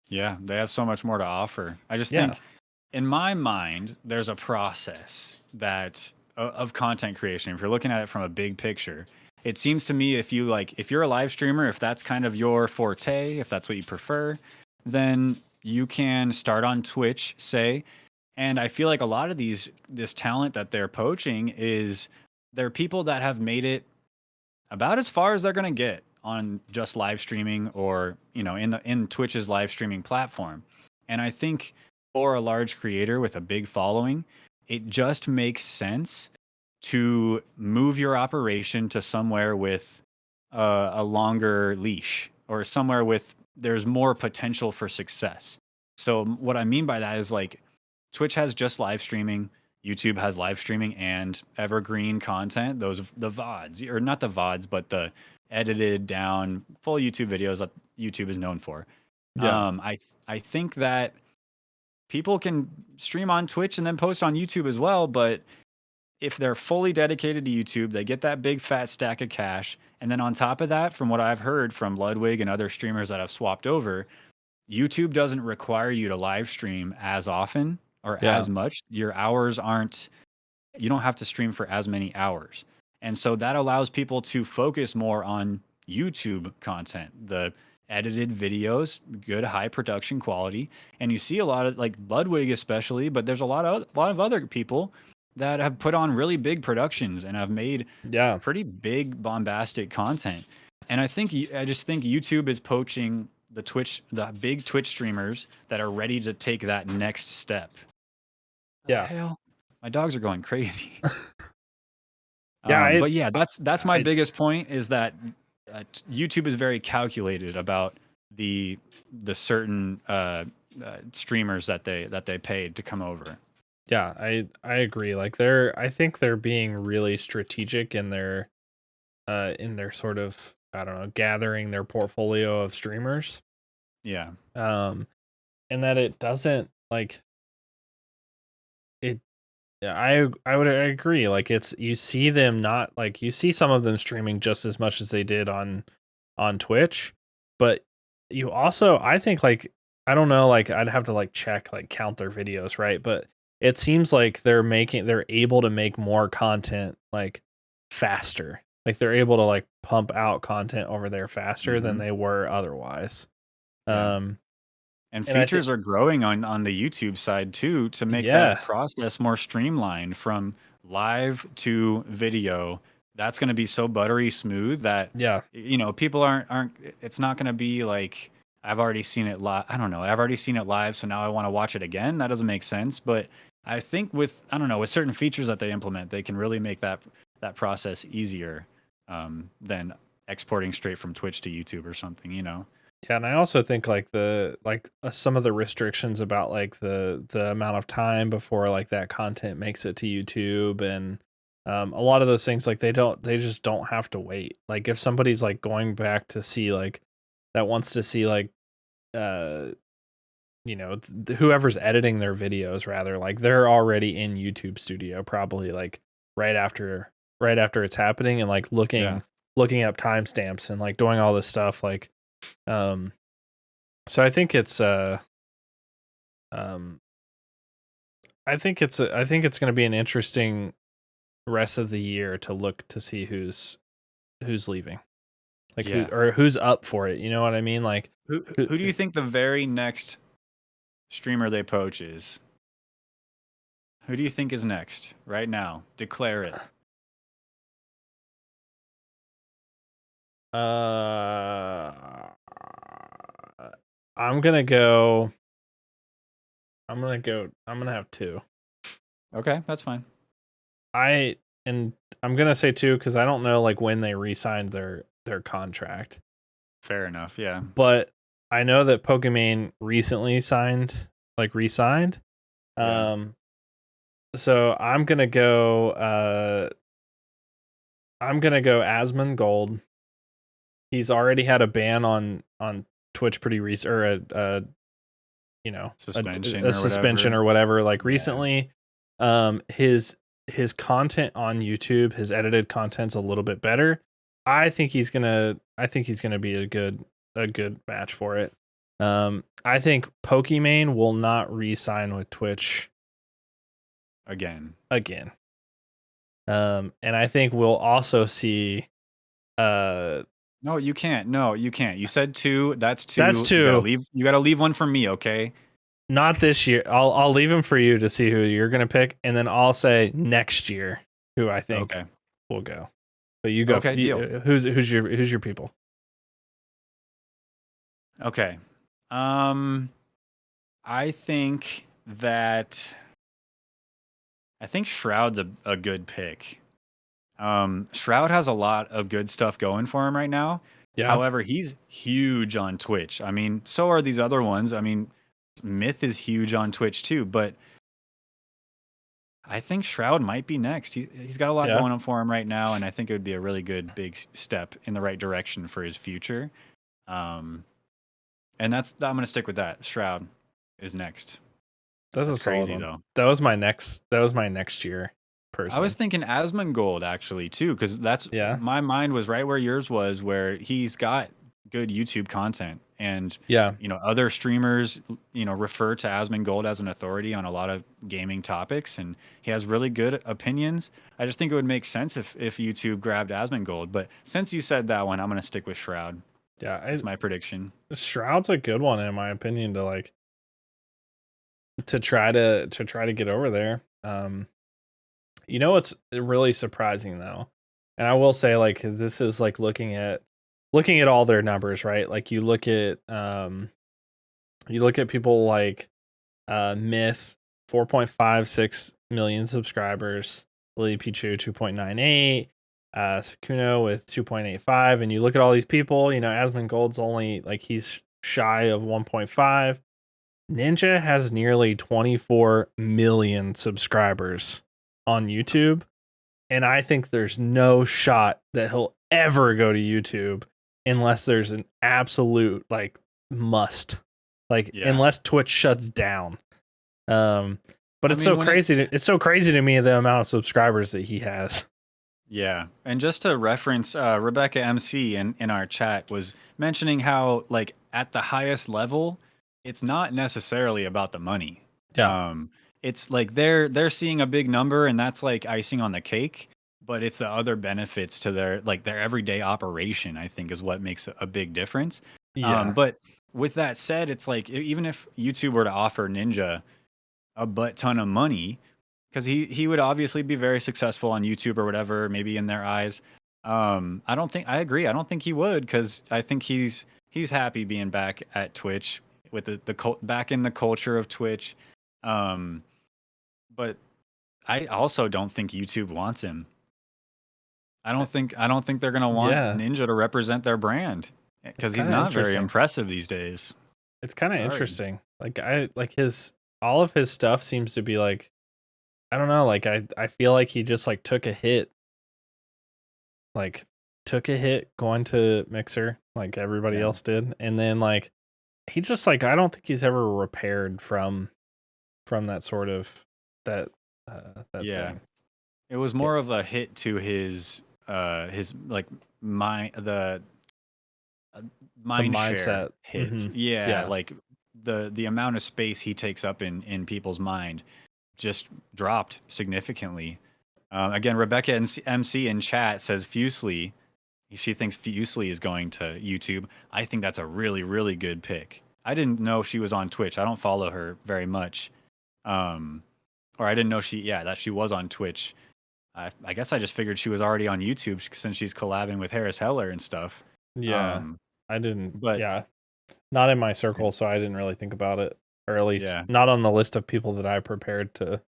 S1: Yeah, they have so much more to offer. I just
S2: Yeah.
S1: think in my mind, there's a process of content creation. If you're looking at it from a big picture, it seems to me if you're a live streamer, if that's kind of your forte, if that's what you prefer, then you can start on Twitch, say. And I feel like a lot of this talent that they're poaching is they're people that have made it about as far as they're going to get on just live streaming or in Twitch's live streaming platform. And I think for a large creator with a big following, it just makes sense to move your operation to somewhere with a longer leash or somewhere with there's more potential for success. So what I mean by that is like Twitch has just live streaming, YouTube has live streaming and evergreen content. Those the VODs, or not the VODs, but the edited down full YouTube videos that YouTube is known for.
S2: Yeah.
S1: I think that people can stream on Twitch and then post on YouTube as well, but if they're fully dedicated to YouTube, they get that big fat stack of cash. And then on top of that, from what I've heard from Ludwig and other streamers that have swapped over, YouTube doesn't require you to live stream as often or
S2: Yeah.
S1: as much. Your hours aren't, you don't have to stream for as many hours. And so that allows people to focus more on YouTube content, the edited videos, good high production quality. And you see a lot of like Ludwig especially, but there's a lot of other people that have put on really big productions and have made
S2: Yeah.
S1: pretty big bombastic content. And I just think YouTube is poaching the big Twitch streamers that are ready to take that next step. The
S2: Yeah.
S1: hell? My dogs are going crazy.
S2: Yeah,
S1: But yeah, that's my
S2: I
S1: biggest point is that YouTube is very calculated about the certain streamers that they paid to come over.
S2: yeah, I agree. Like I think they're being really strategic in their sort of I don't know, gathering their portfolio of streamers.
S1: Yeah.
S2: And that it doesn't like it. Yeah, I agree. Like it's you see them not like you see some of them streaming just as much as they did on Twitch, but you also I think like I don't know like I'd have to like check like count their videos, right? But it seems like they're able to make more content like faster. Like they're able to like pump out content over there faster than
S1: Hmm.
S2: they were otherwise.
S1: Yeah.
S2: Um
S1: And
S2: and I think
S1: features are growing on the YouTube side too to make that
S2: yeah,
S1: process more streamlined from live to video. That's going to be so buttery smooth that
S2: yeah.
S1: people aren't it's not going to be like I've already seen it live. I don't know. I've already seen it live, so now I want to watch it again. That doesn't make sense, but I think with I don't know, with certain features that they implement, they can really make that process easier than exporting straight from Twitch to YouTube or something.
S2: Yeah, and I also think like some of the restrictions about like the amount of time before like that content makes it to YouTube and a lot of those things like they just don't have to wait. Like if somebody's like going back to see like that wants to see like uh whoever's editing their videos rather like they're already in YouTube Studio probably like right after right after it's happening and like
S1: Yeah.
S2: looking up timestamps and like doing all this stuff like um so um I think it's going to be an interesting rest of the year to look to see who's leaving. Like
S1: Yeah.
S2: who's up for it, you know what I mean? Like
S1: Who
S2: who,
S1: who do you think the very next streamer they poach is? Who do you think is next? Right now. Declare it.
S2: uh I'm going to go I'm going to have two.
S1: Okay, that's fine.
S2: I and I'm going to say two cuz I don't know like when they re-signed their contract.
S1: Fair enough. Yeah.
S2: But I know that Pokemon recently signed like re-signed.
S1: Yeah.
S2: Um So I'm gonna go Asmongold. He's already had a ban on Twitch pretty recent or you know
S1: Suspension
S2: a
S1: or
S2: suspension
S1: whatever.
S2: or whatever like
S1: Yeah.
S2: recently. His content on YouTube, his edited content's a little bit better. I think he's gonna be a good match for it. I think Pokimane will not re-sign with Twitch
S1: Again.
S2: again. And I think we'll also see uh
S1: No, you can't. No, you can't. You said two. That's
S2: that's
S1: two. You gotta
S2: two.
S1: leave. You gotta leave one for me. Okay.
S2: Not this year. I'll leave him for you to see who you're gonna pick, and then I'll say next year who I think
S1: Okay.
S2: will go. But you go.
S1: Okay. Deal.
S2: Who's your people?
S1: Okay. Um, I think that I think Shroud's a good pick. Shroud has a lot of good stuff going for him right now.
S2: Yeah,
S1: However, he's huge on Twitch. I mean, so are these other ones. I mean, Myth is huge on Twitch too, but I think Shroud might be next. He's got a lot
S2: yeah.
S1: going on for him right now, and I think it would be a really good big step in the right direction for his future. Um, and I'm gonna stick with that. Shroud is next.
S2: That's a
S1: That's
S2: solid
S1: crazy
S2: one.
S1: though.
S2: That was my next. That was my next year
S1: I was
S2: person.
S1: thinking Asmongold actually too, because that's
S2: Yeah,
S1: my mind was right where yours was, where he's got good YouTube content, and
S2: yeah,
S1: other streamers refer to Asmongold as an authority on a lot of gaming topics, and he has really good opinions. I just think it would make sense if YouTube grabbed Asmongold, but since you said that one, I'm gonna stick with Shroud.
S2: yeah.
S1: That's my prediction.
S2: Shroud's a good one in my opinion to like to try to get over there. You know what's really surprising though, and I will say like this is like looking at all their numbers, right? Like you look at people like Myth 4.56 million subscribers, LillyPichu 2.98, Sakuno with 2.85, and you look at all these people, you know, Asmongold's only like he's shy of 1.5. Ninja has nearly 24 million subscribers on YouTube, and I think there's no shot that he'll ever go to YouTube unless there's an absolute like must, like
S1: Yeah.
S2: unless Twitch shuts down. Um, but
S1: I
S2: it's
S1: mean,
S2: so
S1: when it
S2: crazy. It's so crazy to me the amount of subscribers that he has.
S1: Yeah, and just to reference, Rebecca MC in our chat was mentioning how, like, at the highest level, it's not necessarily about the money.
S2: Yeah,
S1: Um, it's like they're seeing a big number, and that's like icing on the cake. But it's the other benefits to their everyday operation, I think, is what makes a big difference.
S2: yeah,
S1: But with that said, it's like even if YouTube were to offer Ninja a butt ton of money, because he would obviously be very successful on YouTube or whatever, maybe in their eyes. I don't think I agree. I don't think he would, because I think he's happy being back at Twitch with back in the culture of Twitch. Um, but I also don't think YouTube wants him. I don't think they're gonna want
S2: yeah.
S1: Ninja to represent their brand
S2: It's
S1: because he's
S2: kind of
S1: not very
S2: interesting.
S1: impressive these days.
S2: It's kind of
S1: Sorry.
S2: interesting. Like I like his all of his stuff seems to be like I don't know. Like I feel like he just like like took a hit going to Mixer like everybody
S1: Yeah,
S2: else did, and then like he just like I don't think he's ever repaired from that sort of that that
S1: yeah.
S2: thing.
S1: It was
S2: It,
S1: more of a hit to his like mind uh,
S2: the
S1: mind share
S2: mindset.
S1: hit. Yeah,
S2: Yeah.
S1: like the amount of space he takes up in people's mind just dropped significantly. Again, Rebecca MC in chat says Fusely. She thinks Fusely is going to YouTube. I think that's a really, really good pick. I didn't know she was on Twitch. I don't follow her very much. Um, or I didn't know that she was on Twitch. I guess I just figured she was already on YouTube since she's collabing with Harris Heller and stuff.
S2: Yeah.
S1: Um,
S2: I didn't.
S1: but
S2: Yeah. Not in my circle, so I didn't really think about it, or at least
S1: yeah,
S2: not on the list of people that I prepared to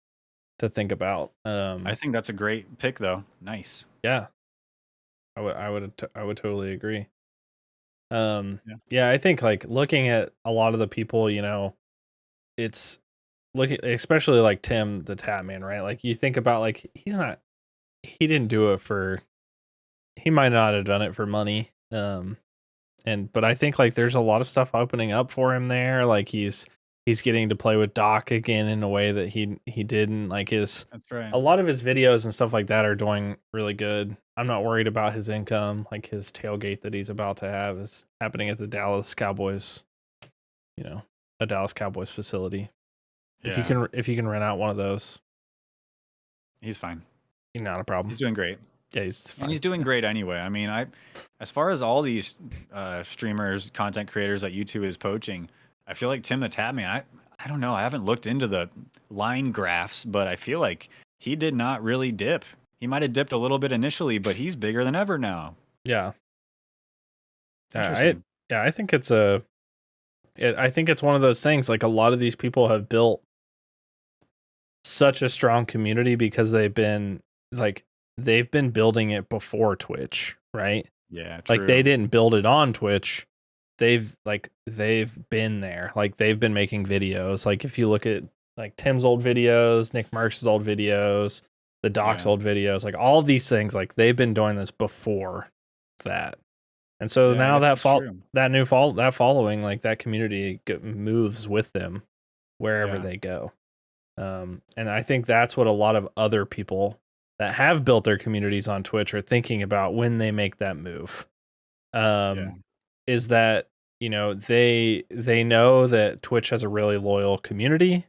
S2: think about.
S1: I think that's a great pick though. Nice.
S2: Yeah, I would totally agree.
S1: Yeah.
S2: Yeah, I think like looking at a lot of the people, you know, it's looking especially like Tim the Tap Man, right? Like you think about like he didn't do it for he might not have done it for money. And but I think like there's a lot of stuff opening up for him there. Like he's getting to play with Doc again in a way that he didn't. Like his
S1: That's right.
S2: a lot of his videos and stuff like that are doing really good. I'm not worried about his income. Like his tailgate that he's about to have is happening at the Dallas Cowboys, you know, a Dallas Cowboys facility.
S1: Yeah,
S2: If you can rent out one of those,
S1: he's fine.
S2: not a problem.
S1: He's doing great.
S2: Yeah, he's
S1: And
S2: fine.
S1: he's doing great anyway. I mean, as far as all these streamers, content creators that YouTube is poaching, I feel like Tim the Tatman. I don't know. I haven't looked into the line graphs, but I feel like he did not really dip. He might have dipped a little bit initially, but he's bigger than ever now.
S2: Yeah. I
S1: Interesting.
S2: yeah, I think I think it's one of those things like a lot of these people have built such a strong community because like they've been building it before Twitch, right?
S1: Yeah,
S2: Like they
S1: true.
S2: didn't build it on Twitch. They've been there. Like they've been making videos. Like if you look at like Tim's old videos, Nick Marks' old videos, the Doc's
S1: Yeah.
S2: old videos, like all these things, like they've been doing this before that. And so
S1: Yeah, I
S2: now
S1: guess that's true.
S2: that following, like that community moves with them wherever
S1: Yeah.
S2: they go. And I think that's what a lot of other people that have built their communities on Twitch are thinking about when they make that move.
S1: Yeah.
S2: Um, is that you know they know that Twitch has a really loyal community.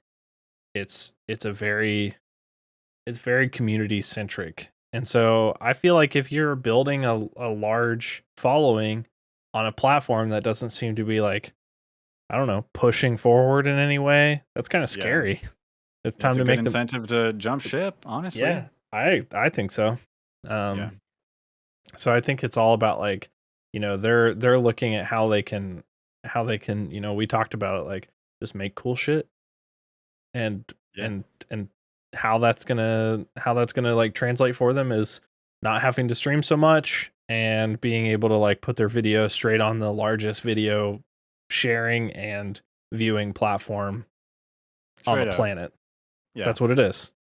S2: It's a very it's very community centric, and so I feel like if you're building a large following on a platform that doesn't seem to be like I don't know pushing forward in any way, that's kind of
S1: Yeah.
S2: scary. It's
S1: It's
S2: time
S1: a
S2: to
S1: good
S2: make them.
S1: incentive to jump ship, honestly.
S2: Yeah, I think so.
S1: Yeah.
S2: Um, so I think it's all about like, you know, they're looking at how they can, you know, we talked about it like just make cool shit and
S1: Yeah.
S2: and how that's gonna like translate for them is not having to stream so much and being able to like put their video straight on the largest video sharing and viewing platform on the
S1: Straight up.
S2: planet.
S1: Yeah.
S2: That's what it is.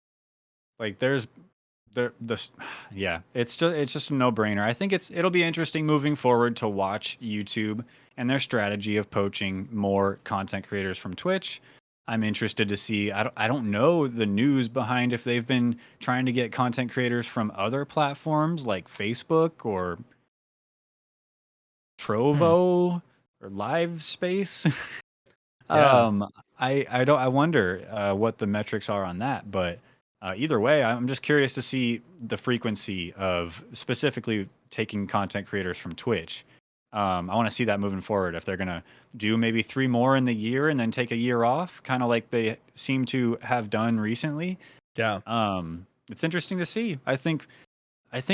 S1: Like there's yeah, it's just a no-brainer. I think it'll be interesting moving forward to watch YouTube and their strategy of poaching more content creators from Twitch. I'm interested to see. I don't know the news behind if they've been trying to get content creators from other platforms like Facebook or
S2: Hmm.
S1: Trovo or Live Space.
S2: Yeah.
S1: Um, I wonder what the metrics are on that, but either way, I'm just curious to see the frequency of specifically taking content creators from Twitch. I want to see that moving forward. If they're gonna do maybe 3 more in the year and then take a year off, kind of like they seem to have done recently.
S2: Yeah.
S1: It's interesting to see. I think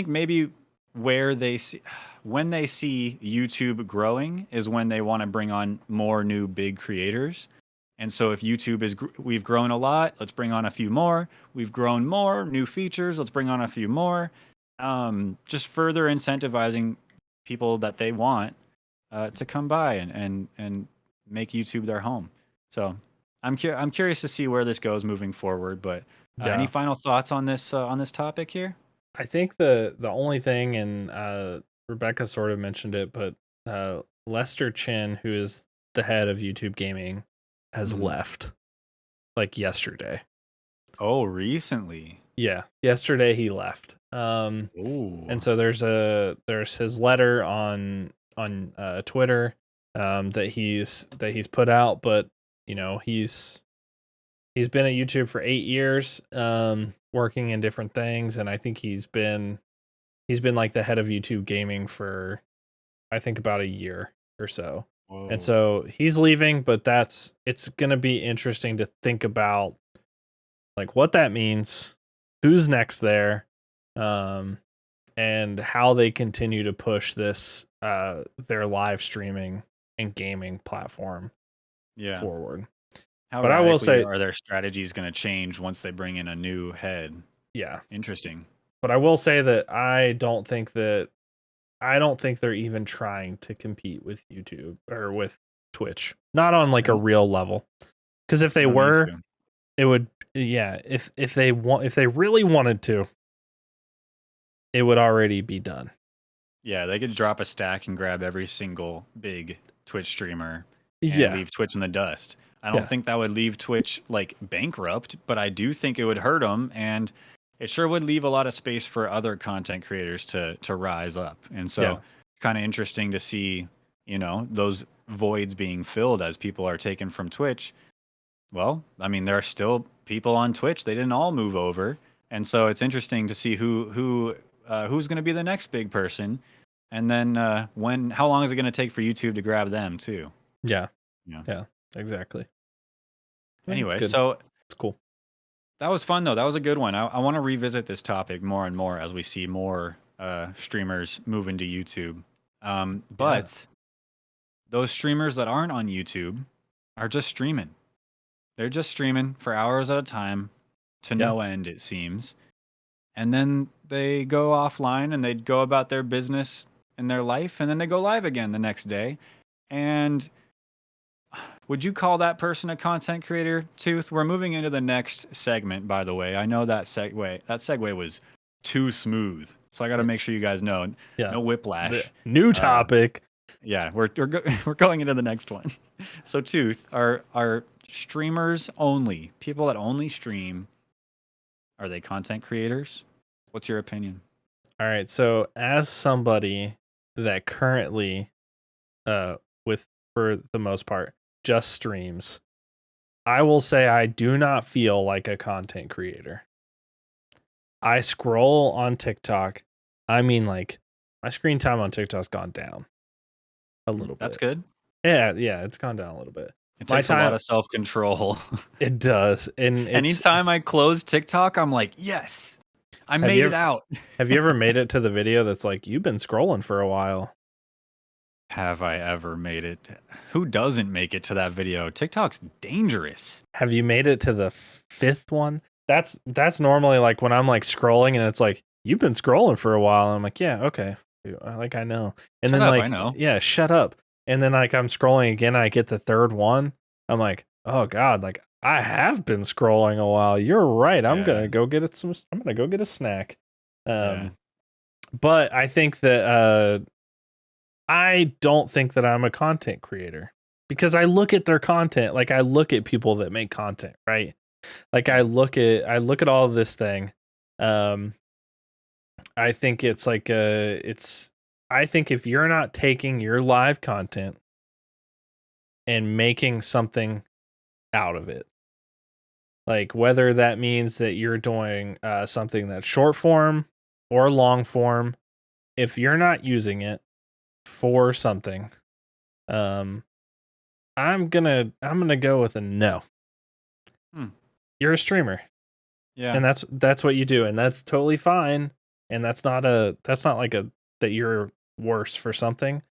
S1: maybe where they see when they see YouTube growing is when they want to bring on more new big creators. And so if YouTube we've grown a lot, let's bring on a few more. We've grown more, new features, let's bring on a few more. Just further incentivizing people that they want to come by and make YouTube their home. So I'm curious to see where this goes moving forward. But any
S2: Yeah.
S1: final thoughts on this topic here?
S2: I think the only thing, and Rebecca sort of mentioned it, but Lester Chin, who is the head of YouTube Gaming, has
S1: Mhm.
S2: left like yesterday.
S1: Oh, recently.
S2: Yeah, yesterday he left.
S1: Ooh.
S2: And so there's his letter on Twitter that he's put out, but he's been at YouTube for 8 years, working in different things, and I think he's been like the head of YouTube Gaming for I think about a year or so. And
S1: Whoa.
S2: so he's leaving, but it's gonna be interesting to think about like what that means, who's next there, um, and how they continue to push this their live streaming and gaming platform
S1: Yeah.
S2: forward.
S1: How
S2: But I will
S1: radically
S2: say,
S1: are their strategies going to change once they bring in a new head?
S2: yeah.
S1: Interesting.
S2: But I will say that I don't think they're even trying to compete with YouTube or with Twitch. Not on
S1: I
S2: like a
S1: don't.
S2: real level. Because if
S1: They
S2: they
S1: don't need
S2: were,
S1: to.
S2: it would yeah, if they really wanted to, it would already be done.
S1: Yeah, they could drop a stack and grab every single big Twitch streamer and
S2: Yeah.
S1: leave Twitch in the dust. I don't
S2: Yeah.
S1: think that would leave Twitch like bankrupt, but I do think it would hurt them, and it sure would leave a lot of space for other content creators to rise up. And so
S2: Yeah.
S1: it's kind of interesting to see, those voids being filled as people are taken from Twitch. Well, I mean, there are still people on Twitch. They didn't all move over, and so it's interesting to see who's going to be the next big person, and then how long is it going to take for YouTube to grab them too?
S2: Yeah.
S1: Yeah.
S2: Yeah. Exactly. I think it's
S1: Anyway,
S2: good.
S1: so
S2: It's cool.
S1: that was fun though. That was a good one. I want to revisit this topic more and more as we see more streamers move into YouTube.
S2: Yeah.
S1: But those streamers that aren't on YouTube are just streaming. They're just streaming for hours at a time to
S2: Yeah.
S1: no end, it seems. And then they go offline and they go about their business in their life, and then they go live again the next day. And would you call that person a content creator, Tooth? We're moving into the next segment, by the way. I know that segue was too smooth. So I got to make sure you guys know,
S2: Yeah.
S1: no
S2: The
S1: whiplash.
S2: new
S1: Uh,
S2: topic.
S1: yeah, we're going into the next one. So Tooth, are streamers only, people that only stream, are they content creators? What's your opinion?
S2: All right. So as somebody that currently uh with for the most part just streams, I will say I do not feel like a content creator. I scroll on TikTok. I mean, like, my screen time on TikTok's gone down a little
S1: That's
S2: bit.
S1: good.
S2: Yeah, yeah, it's gone down a little bit.
S1: It
S2: My
S1: takes a lot
S2: time,
S1: of self-control.
S2: it does, and it's.
S1: Anytime I close TikTok, I'm like, yes, I
S2: Have
S1: made
S2: you
S1: it
S2: ever
S1: out.
S2: have you ever made it to the video that's like you've been scrolling for a while?
S1: Have I ever made it? Who doesn't make it to that video? TikTok's dangerous.
S2: Have you made it to the fifth one? That's normally like when I'm like scrolling and it's like you've been scrolling for a while. And I'm like, yeah, okay, like I know. And
S1: Shut
S2: then
S1: up, I
S2: like,
S1: know.
S2: yeah, shut up. And then like I'm scrolling again, I get the third one. I'm like, oh god, like I have been scrolling a while. You're right. I'm
S1: Yeah.
S2: gonna go get it some. I'm gonna go get a snack.
S1: Yeah.
S2: Um, but I think that I don't think that I'm a content creator because I look at their content, like I look at people that make content, right? Like
S1: Yeah.
S2: I look at all of this thing. Um, I think it's like it's I think if you're not taking your live content and making something out of it, like whether that means that you're doing something that's short form or long form, if you're not using it for something, um, I'm gonna go with a no.
S1: Hmm.
S2: You're a streamer,
S1: Yeah.
S2: and that's what you do, and that's totally fine. And that's not like a that you're worse for something.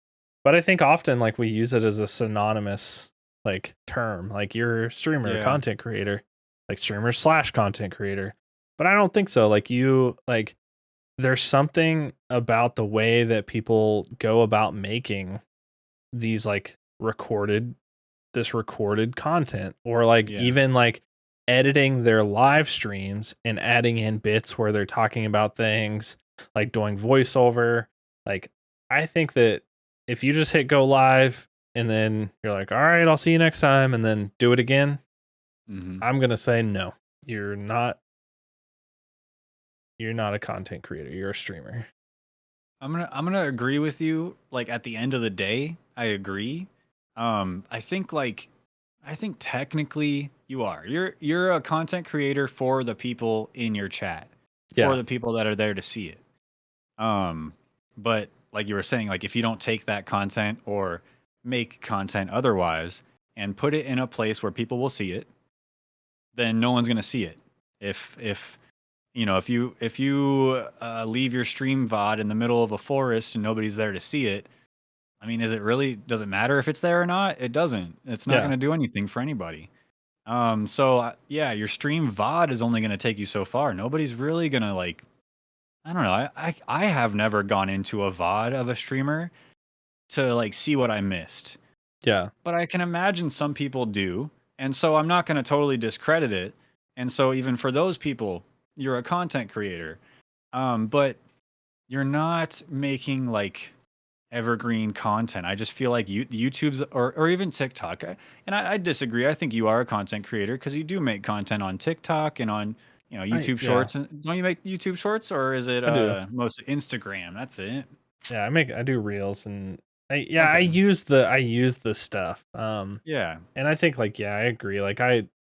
S2: But I think often like we use it as a synonymous like term, like you're a streamer,
S1: Yeah.
S2: content creator, like streamer slash content creator. But I don't think so. Like you like there's something about the way that people go about making these like recorded content or like
S1: Yeah.
S2: even like editing their live streams and adding in bits where they're talking about things like doing voiceover. Like I think that if you just hit go live and then you're like, all right, I'll see you next time, and then do it again,
S1: Hmm.
S2: I'm gonna say no. You're not you're not a content creator, you're a streamer.
S1: I'm gonna agree with you. Like at the end of the day, I agree. I think like I think technically you are. You're a content creator for the people in your chat, for
S2: Yeah.
S1: the people that are there to see it. Um, but like you were saying, like if you don't take that content or make content otherwise and put it in a place where people will see it, then no one's gonna see it. If you know, if you leave your stream VOD in the middle of a forest and nobody's there to see it, I mean, is it really does it matter if it's there or not? It doesn't. It's not
S2: Yeah.
S1: gonna do anything for anybody. Yeah, your stream VOD is only gonna take you so far. Nobody's really gonna like. I don't know. I have never gone into a VOD of a streamer to like see what I missed,
S2: Yeah.
S1: but I can imagine some people do, and so I'm not gonna totally discredit it. And so even for those people, you're a content creator, but you're not making like evergreen content. I just feel like YouTube's or even TikTok. And I disagree. I think you are a content creator because you do make content on TikTok and on YouTube
S2: Yeah,
S1: Shorts. And don't you make YouTube Shorts or is it
S2: I do.
S1: most Instagram? That's it.
S2: Yeah, I do reels and I
S1: Okay.
S2: use the stuff.
S1: Yeah.
S2: And I think like yeah, I agree. Like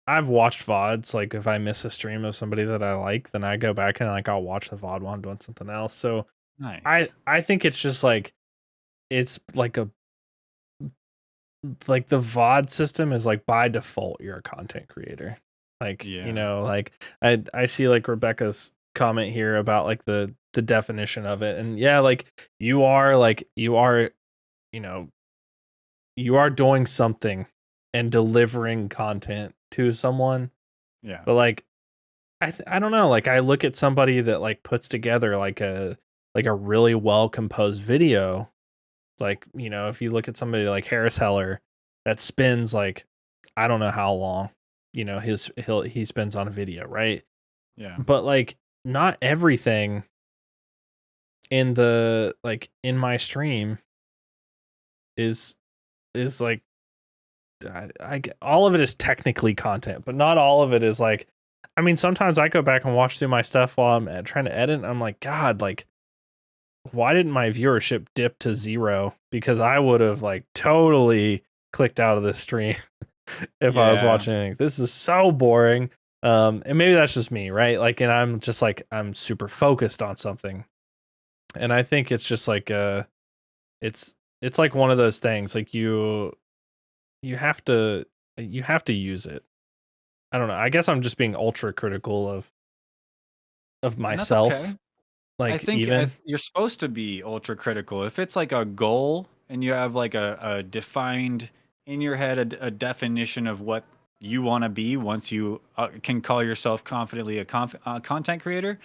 S2: I've watched VODs, like if I miss a stream of somebody that I like, then I go back and like I'll watch the VOD while I'm doing something else. So
S1: Nice.
S2: I think it's just like it's like the VOD system is like by default you're a content creator. Like, you
S1: Yeah.
S2: know, like I see like Rebecca's comment here about like the definition of it. And yeah, like you are, you know, you are doing something and delivering content to someone.
S1: Yeah.
S2: But like I don't know, like I look at somebody that like puts together like a really well composed video. Like, you know, if you look at somebody like Harris Heller that spends like I don't know how long, you know, he spends on a video, right?
S1: Yeah.
S2: But like not everything in the like in my stream is like all of it is technically content, but not all of it is like. I mean, sometimes I go back and watch through my stuff while I'm trying to edit. And I'm like, God, like, why didn't my viewership dip to 0? Because I would have like totally clicked out of this stream if I was
S1: Yeah.
S2: watching it. This is so boring. And maybe that's just me, right? Like, and I'm just like I'm super focused on something, and I think it's just like it's like one of those things like you have to you have to use it. I don't know. I guess I'm just being ultra critical of
S1: And that's okay.
S2: myself.
S1: I
S2: Like
S1: think
S2: even
S1: you're supposed to be ultra critical. If it's like a goal and you have like a defined in your head a definition of what you want to be once you can call yourself confidently a content creator,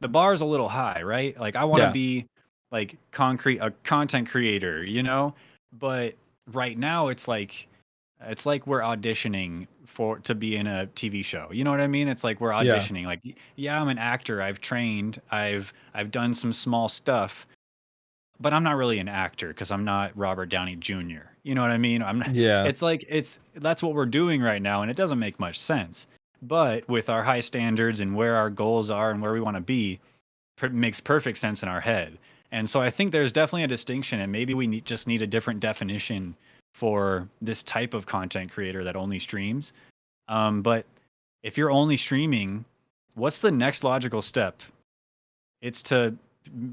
S1: the bar is a little high, right? Like I want to
S2: yeah,
S1: be like concrete a content creator, you know? But right now it's like It's like we're auditioning for to be in a TV show. You know what I mean? It's like we're
S2: Yeah.
S1: auditioning. Like, yeah, I'm an actor. I've trained. I've done some small stuff, but I'm not really an actor because I'm not Robert Downey Jr. You know what I mean? I'm not,
S2: Yeah.
S1: it's like that's what we're doing right now, and it doesn't make much sense. But with our high standards and where our goals are and where we want to be, makes perfect sense in our head. And so I think there's definitely a distinction, and maybe we just need a different definition for this type of content creator that only streams. But if you're only streaming, what's the next logical step? It's to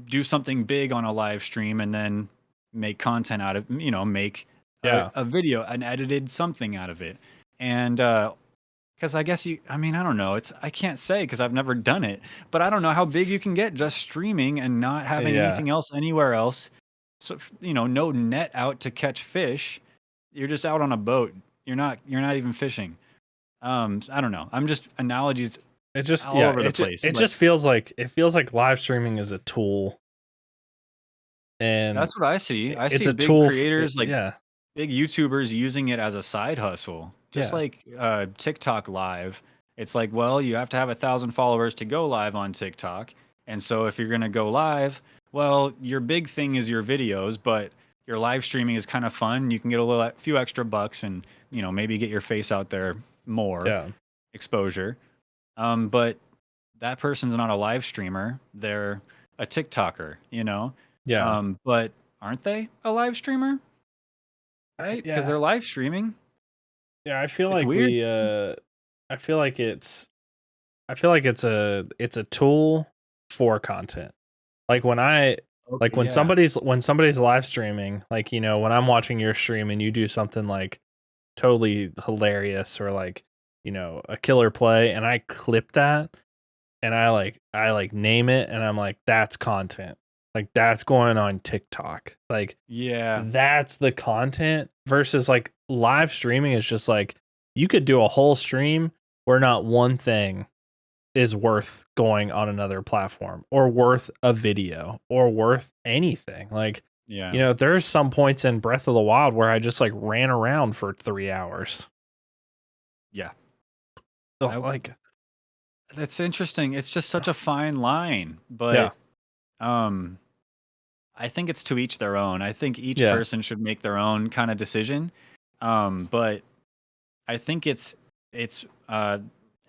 S1: do something big on a live stream and then make content out of, make
S2: Yeah.
S1: a video, an edited something out of it. And because I guess I mean, I don't know. I can't say because I've never done it, but I don't know how big you can get just streaming and not having
S2: Yeah.
S1: anything else anywhere else. So, no net out to catch fish. You're just out on a boat. You're not even fishing. I don't know. I'm just analogies
S2: It just
S1: all
S2: yeah,
S1: over the place.
S2: it
S1: But
S2: just feels like live streaming is a tool, and
S1: that's what I see. I
S2: it's
S1: see
S2: a
S1: big
S2: tool
S1: creators like
S2: yeah.
S1: big YouTubers using it as a side hustle, just
S2: Yeah.
S1: like TikTok Live. It's like, well, you have to have 1,000 followers to go live on TikTok, and so if you're gonna go live, well, your big thing is your videos, but your live streaming is kind of fun. You can get a few extra bucks, and maybe get your face out there more
S2: Yeah.
S1: exposure. But that person's not a live streamer; they're a TikToker.
S2: Yeah.
S1: But aren't they a live streamer? Right? Because
S2: Yeah.
S1: they're live streaming.
S2: Yeah, I feel
S1: It's
S2: like
S1: weird.
S2: I feel like it's a tool for content. Like
S1: Okay,
S2: when
S1: yeah.
S2: somebody's live streaming, like when I'm watching your stream and you do something like totally hilarious or like, a killer play and I clip that and I name it and I'm like that's content. Like that's going on TikTok. Like
S1: Yeah.
S2: that's the content versus like live streaming is just like you could do a whole stream where not one thing is worth going on another platform or worth a video or worth anything. Like,
S1: Yeah.
S2: there's some points in Breath of the Wild where I just like ran around for 3 hours.
S1: Yeah.
S2: Oh,
S1: I
S2: like,
S1: That's interesting. It's just such a fine line,
S2: yeah,
S1: but um I think it's to each their own. I think each
S2: yeah,
S1: person should make their own kind of decision. But I think it's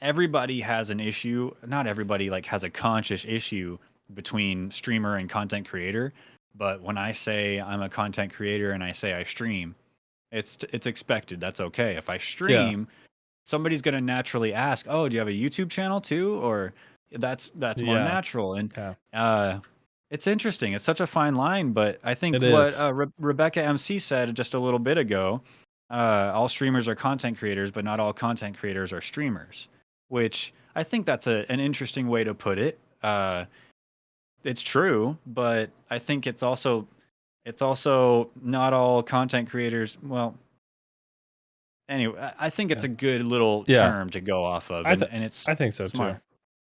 S1: everybody has an issue. Not everybody like has a conscious issue between streamer and content creator. But when I say I'm a content creator and I say I stream, it's expected. That's okay. If I
S2: yeah,
S1: stream, somebody's gonna naturally ask, "Oh, do you have a YouTube channel too?" Or that's more
S2: yeah,
S1: natural. And
S2: yeah.
S1: uh, it's interesting. It's such a fine line, but I think
S2: It
S1: what
S2: is.
S1: Rebecca MC said just a little bit ago, all streamers are content creators, but not all content creators are streamers. Which I think that's an interesting way to put it. It's true, but I think it's also not all content creators. Well, anyway, I think it's
S2: Yeah,
S1: a good little
S2: yeah.
S1: term to go off of,
S2: I
S1: and
S2: th-
S1: and it's
S2: I think so too.
S1: smart.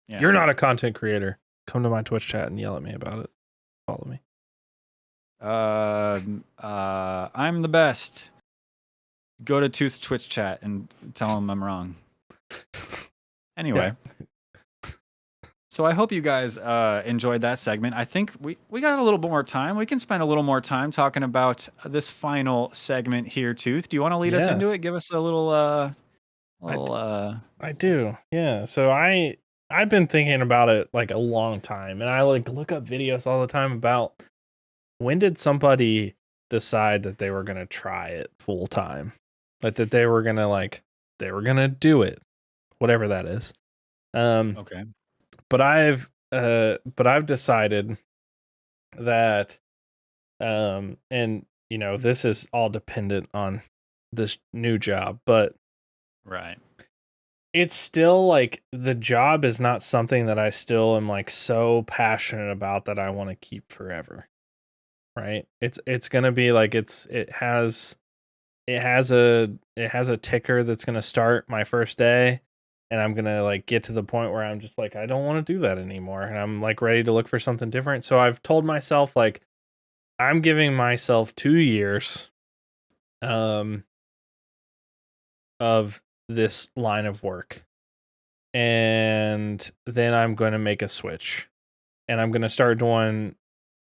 S1: Yeah.
S2: You're not a content creator. Come to my Twitch chat and yell at me about it. Follow me.
S1: I'm the best. Go to Tooth's Twitch chat and tell him I'm wrong.
S2: Yeah,
S1: Anyway, so I hope you guys enjoyed that segment. I think we got a little bit more time. We can spend a little more time talking about this final segment here, Tooth. Do you want to lead us
S2: yeah.
S1: into it? Give us a little
S2: I
S1: little
S2: I do. Yeah. So I've been thinking about it like a long time and I like look up videos all the time about when did somebody decide that they were going to try it full time? Like that they were going to do it, whatever that is. Um
S1: okay.
S2: but I've decided that and this is all dependent on this new job, but
S1: Right.
S2: it's still like the job is not something that I still am like so passionate about that I want to keep forever. Right? It's going to be like it has a ticker that's going to start my first day and I'm going to like get to the point where I'm just like I don't want to do that anymore and I'm like ready to look for something different. So I've told myself like I'm giving myself 2 years um of this line of work. And then I'm going to make a switch. And I'm going to start doing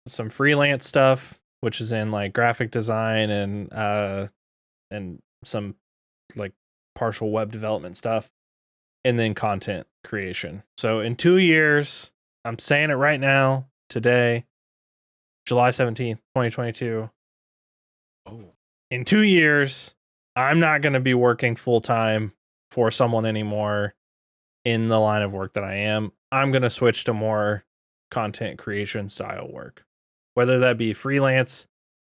S2: some freelance stuff, which is in like graphic design and some like partial web development stuff, and then content creation. So in 2 years, I'm saying it right now, today, July 17th, 2022.
S1: Oh,
S2: In 2 years, I'm not going to be working full time for someone anymore in the line of work that I am. I'm going to switch to more content creation style work, whether that be freelance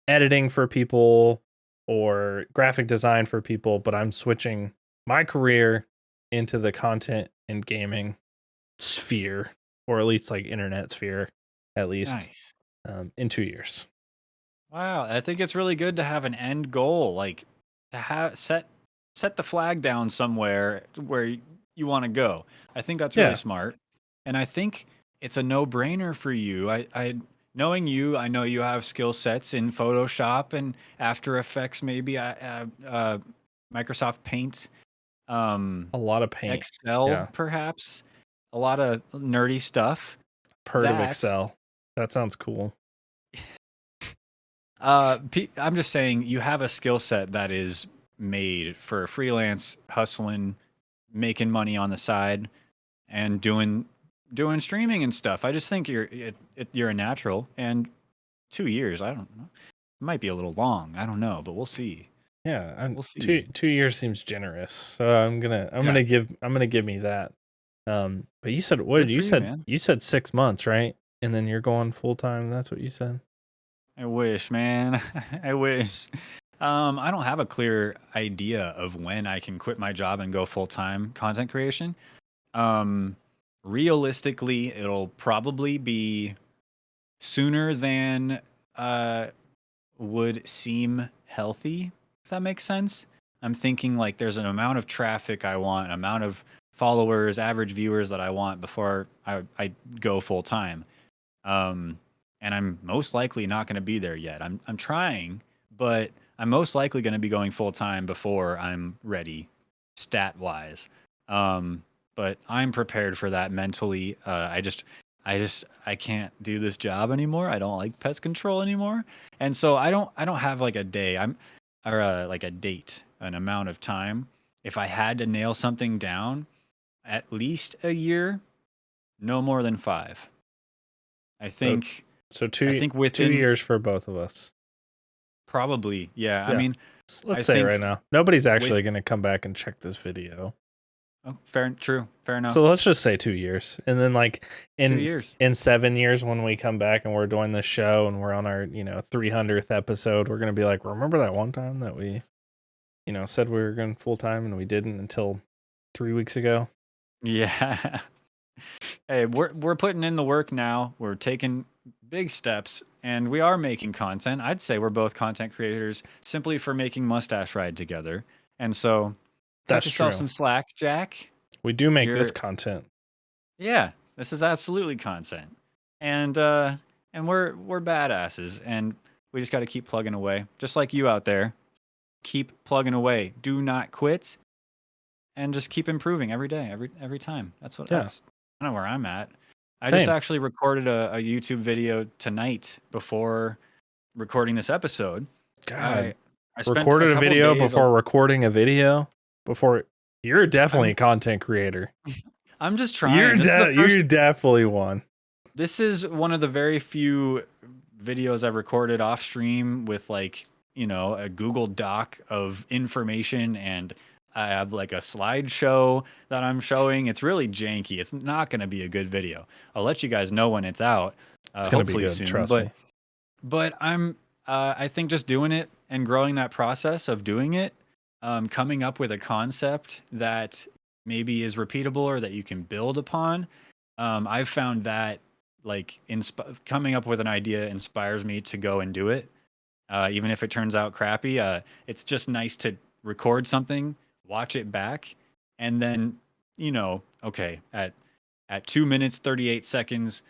S2: editing for people or graphic design for people, but I'm switching my career into the content and gaming sphere, or at least like internet sphere, at least
S1: nice.
S2: in 2 years.
S1: Wow, I think it's really good to have an end goal, like to have set the flag down somewhere where you want to go. I think that's really
S2: Yeah,
S1: smart, and I think it's a no-brainer for you. I knowing you, I know you have skill sets in Photoshop and After Effects, maybe Microsoft Paint, um,
S2: a lot of paint.
S1: Excel,
S2: Yeah,
S1: perhaps, a lot of nerdy stuff.
S2: heard of
S1: That
S2: Excel. That sounds cool.
S1: I'm just saying you have a skill set that is made for freelance hustling, making money on the side, and doing streaming and stuff. I just think you're a natural. And 2 years, I don't know, it might be a little long. I don't know, but we'll see.
S2: Yeah,
S1: We'll
S2: two
S1: see.
S2: 2 years seems generous, so I'm
S1: Yeah,
S2: gonna give me that. But you said what?
S1: good for you, man.
S2: You said 6 months, right? And then you're going full time. That's what you said.
S1: I wish, man. I wish. I don't have a clear idea of when I can quit my job and go full time content creation. Um, Realistically, it'll probably be sooner than uh would seem healthy, if that makes sense. I'm thinking like there's an amount of traffic I want, an amount of followers, average viewers that I want before I go full time. Um, and I'm most likely not going to be there yet. I'm trying, but I'm most likely going to be going full time before I'm ready, stat wise. Um, but I'm prepared for that mentally. I can't do this job anymore. I don't like pest control anymore, and so I don't have like a day. Or like a date, an amount of time. If I had to nail something down, at least a year, no more than 5. I
S2: So
S1: think
S2: so
S1: I
S2: two
S1: think
S2: two
S1: within
S2: years for both of us.
S1: probably, yeah. I
S2: Yeah.
S1: mean, I
S2: Let's say it right
S1: think
S2: now. Nobody's
S1: with
S2: actually gonna come back and check this video.
S1: oh, true, fair
S2: So
S1: enough.
S2: let's just say 2 years, and then like
S1: 2 years.
S2: in 7 years when we come back and we're doing this show and we're on our 300th episode, we're gonna be like, remember that one time that we said we were going full time and we didn't until 3 weeks ago.
S1: Yeah. Hey, we're putting in the work now. We're taking big steps, and we are making content. I'd say we're both content creators simply for making Mustache Ride together. And so, cut
S2: That's
S1: yourself
S2: true.
S1: some slack, Jack.
S2: We do make this
S1: You're
S2: content.
S1: Yeah, this is absolutely content. And we're badasses, and we just got to keep plugging away. Just like you out there. Keep plugging away. Do not quit, and just keep improving every day, every time.
S2: Yeah,
S1: That's kind of where I'm at. I just
S2: same.
S1: actually recorded a YouTube video tonight before recording this episode.
S2: God,
S1: I I spent a
S2: recorded a
S1: couple
S2: video
S1: days of
S2: before recording a video before. You're definitely a
S1: I'm
S2: content creator.
S1: I'm just trying. This is the first
S2: You're definitely one.
S1: This is one of the very few videos I've recorded off stream with like, a Google Doc of information, and I have like a slideshow that I'm showing. It's really janky. It's not going to be a good video. I'll let you guys know when it's out,
S2: It's gonna be
S1: hopefully
S2: good.
S1: soon.
S2: Trust
S1: But
S2: me.
S1: I think just doing it and growing that process of doing it, coming up with a concept that maybe is repeatable or that you can build upon. I've found that like coming up with an idea inspires me to go and do it, even if it turns out crappy. It's just nice to record something, watch it back, and then okay, at 2 minutes 38 seconds,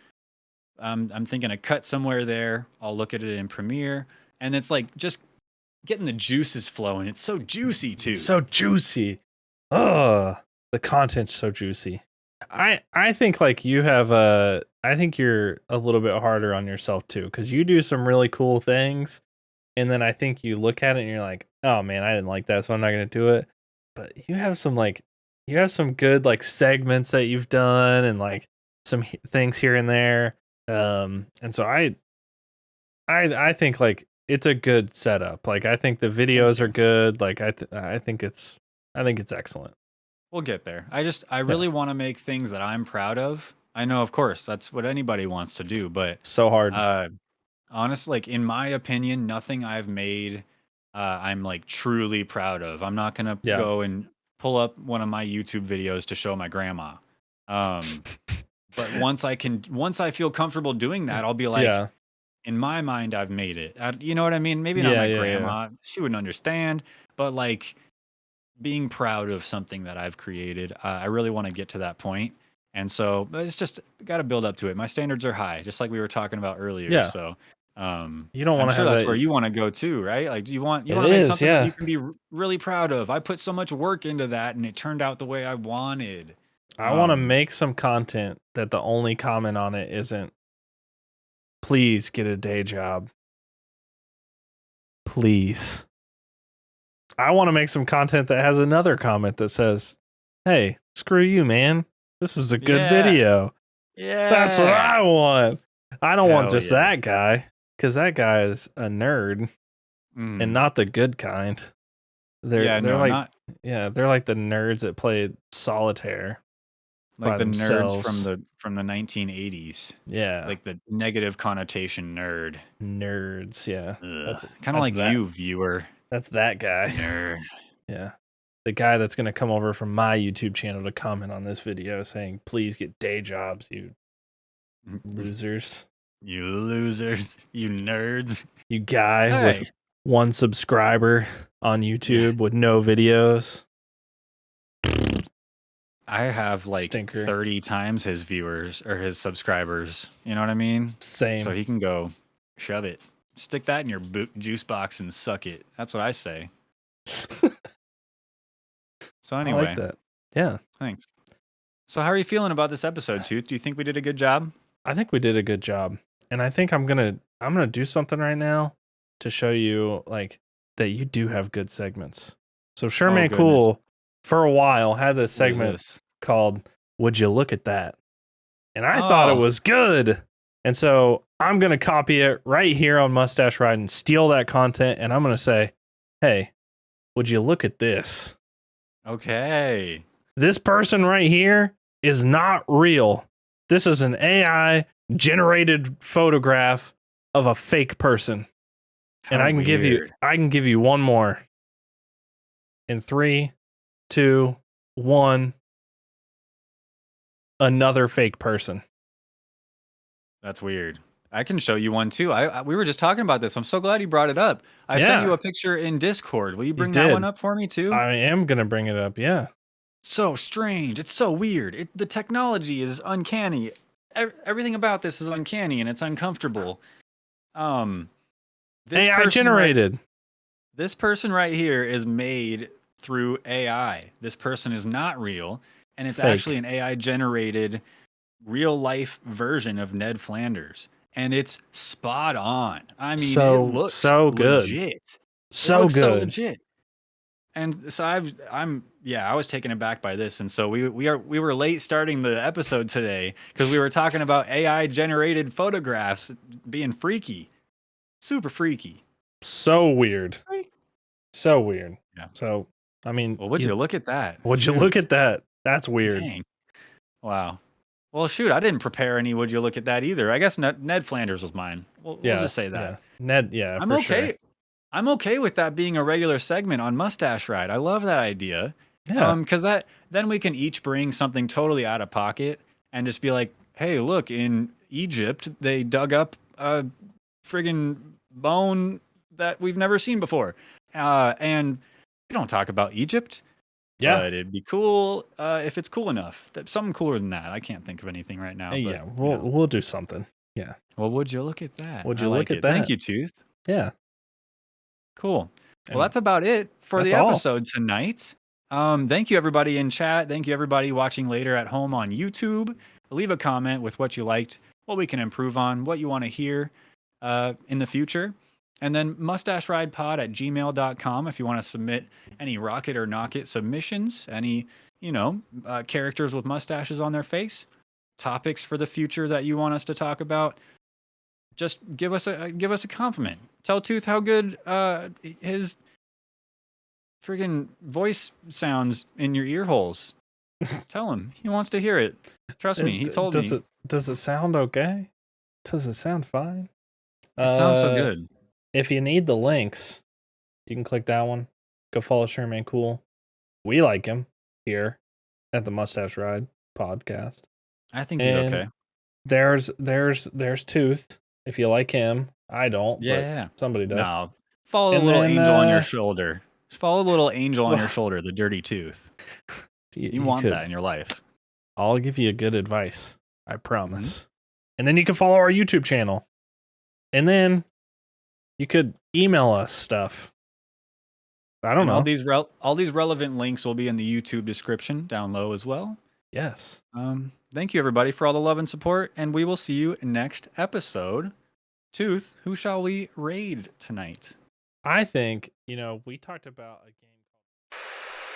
S1: I'm thinking a cut somewhere there. I'll look at it in Premiere, and it's like just getting the juices flowing. It's so juicy too.
S2: So juicy. Ugh, the content's so juicy. I think like you have I think you're a little bit harder on yourself too, because you do some really cool things, and then I think you look at it and you're like, oh man, I didn't like that, so I'm not gonna do it. But you have some good like segments that you've done, and like some things here and there. And so I think like it's a good setup. Like I think the
S1: Thank
S2: videos are
S1: you.
S2: good. Like I think it's excellent.
S1: We'll get there. I
S2: Yeah,
S1: really want to make things that I'm proud of. I know, of course, that's what anybody wants to do, but
S2: so hard.
S1: uh, honestly, like in my opinion, nothing I've made, I'm like truly proud of. I'm not gonna
S2: Yeah,
S1: go and pull up one of my YouTube videos to show my grandma. Um, but once I feel comfortable doing that, I'll be like,
S2: yeah,
S1: in my mind, I've made it. You know what I mean? Maybe not
S2: yeah,
S1: my
S2: yeah, yeah.
S1: grandma; she wouldn't understand. But like being proud of something that I've created, I really want to get to that point. And so it's just got to build up to it. My standards are high, just like we were talking about earlier.
S2: Yeah.
S1: So
S2: You don't
S1: I'm
S2: want to
S1: sure
S2: have
S1: that's
S2: that.
S1: where you want to go too, right? Like, do you
S2: It
S1: want to make
S2: is,
S1: something that
S2: yeah.
S1: you can be really proud of? I put so much work into that, and it turned out the way I wanted.
S2: I want to
S1: Um,
S2: make some content that the only comment on it isn't, please get a day job. Please. I want to make some content that has another comment that says, hey, screw you, man. This is a good
S1: yeah,
S2: video. That's what
S1: yeah,
S2: I want. I don't want
S1: hell
S2: just
S1: yes.
S2: that guy, because that guy is a nerd and
S1: Mm.
S2: not the good kind.
S1: Yeah,
S2: They're
S1: no,
S2: like,
S1: not
S2: yeah, they're like the nerds that play solitaire
S1: like
S2: by
S1: the nerds
S2: themselves.
S1: from the 1980s,
S2: Yeah,
S1: like the negative connotation nerd.
S2: nerds. Yeah,
S1: Kind of
S2: that's
S1: like
S2: that.
S1: you, viewer.
S2: That's that guy.
S1: Nerd.
S2: Yeah, the guy that's gonna come over from my YouTube channel to comment on this video saying, "Please get day jobs, you losers."
S1: You losers. You nerds.
S2: You guy with
S1: Hey.
S2: one subscriber on
S1: Yeah.
S2: YouTube with no videos.
S1: I have like
S2: Stinker.
S1: 30 times his viewers or his subscribers. You know what I mean? So
S2: Same.
S1: he can go shove it. Stick that in your juice box and suck it. That's what I say. So
S2: I like
S1: anyway,
S2: that. Yeah,
S1: thanks. So how are you feeling about this episode, Tooth? Do you think we did a good job?
S2: I think we did a good job, and I think I'm gonna do something right now to show you like that you do have good segments. So
S1: Oh
S2: Sherman
S1: goodness.
S2: Cool for a while had this
S1: What is
S2: segment
S1: this?
S2: called "Would You Look at That," and I thought it
S1: Oh,
S2: was good, and so I'm gonna copy it right here on Mustache Ride and steal that content, and I'm gonna say, "Hey, would you look at this?
S1: okay.
S2: This person right here is not real. This is an AI generated photograph of a fake person." And
S1: How weird.
S2: I can give you one more. In 3, 2, 1, another fake person.
S1: That's weird. I can show you one too. We were just talking about this. I'm so glad you brought it up. I sent you
S2: Yeah,
S1: a picture in Discord. Will you
S2: you
S1: bring that one
S2: did.
S1: up for me too?
S2: I am gonna bring it up. Yeah.
S1: So strange. It's so weird. The technology is uncanny. Everything about this is uncanny and it's uncomfortable. Um, this
S2: AI
S1: person right
S2: generated.
S1: this person right here is made through AI. This person is not real, and it's actually
S2: Fake.
S1: an AI generated real life version of Ned Flanders. And it's spot on. I mean, it looks
S2: So good.
S1: legit. It
S2: So
S1: looks so
S2: good.
S1: legit. And so I was taken aback by this. And so we were late starting the episode today because we were talking about AI generated photographs being freaky. Super freaky.
S2: So weird.
S1: Right?
S2: So weird.
S1: Yeah.
S2: So, I mean,
S1: Well, would you look at that?
S2: would you look
S1: Shoot.
S2: at that? That's weird.
S1: Dang. Wow. Well, shoot, I didn't prepare any would you look at that either. I guess Ned Flanders was mine. We'll
S2: Yeah.
S1: just say that.
S2: Yeah. Ned, yeah,
S1: I'm
S2: for sure.
S1: okay. I'm okay with that being a regular segment on Mustache Ride. I love that idea.
S2: Yeah.
S1: Because that then we can each bring something totally out of pocket and just be like, hey, look, in Egypt, they dug up a friggin' bone that we've never seen before. And we don't talk about Egypt.
S2: Yeah.
S1: But it'd be cool if it's cool enough. Something cooler than that. I can't think of anything right now, but
S2: Yeah.
S1: you know.
S2: We'll do something. Yeah.
S1: Well, would you look at that?
S2: Would
S1: I
S2: you look
S1: like
S2: at
S1: it. Thank
S2: that?
S1: you, Tooth.
S2: Yeah.
S1: Cool. Well,
S2: And
S1: that's about it for
S2: that's
S1: the
S2: all.
S1: episode tonight. Thank you everybody in chat. Thank you everybody watching later at home on YouTube. Leave a comment with what you liked, what we can improve on, what you want to hear in the future. And then mustacheridepod@gmail.com if you want to submit any rocket or knock it submissions, any, characters with mustaches on their face, topics for the future that you want us to talk about. Just give us a compliment. Tell Tooth how good his friggin' voice sounds in your ear holes. Tell him. He wants to hear it. Trust me, he told me.
S2: Does it sound okay? Does it sound fine?
S1: It sounds so good.
S2: If you need the links, you can click that one. Go follow Sherman Cool. We like him here at the Mustache Ride podcast.
S1: I think he's okay.
S2: There's Tooth. If you like him, I don't.
S1: Yeah.
S2: But somebody does.
S1: No. Follow the little angel on your shoulder. Follow the little angel on your shoulder, the dirty tooth. You want that in your life.
S2: I'll give you good advice. I promise. Mm-hmm. And then you can follow our YouTube channel. And then you could email us stuff. I don't know.
S1: All these relevant links will be in the YouTube description down low as well.
S2: Yes.
S1: Thank you everybody for all the love and support, and we will see you next episode. Tooth, who shall we raid tonight?
S2: I think, we talked about a game.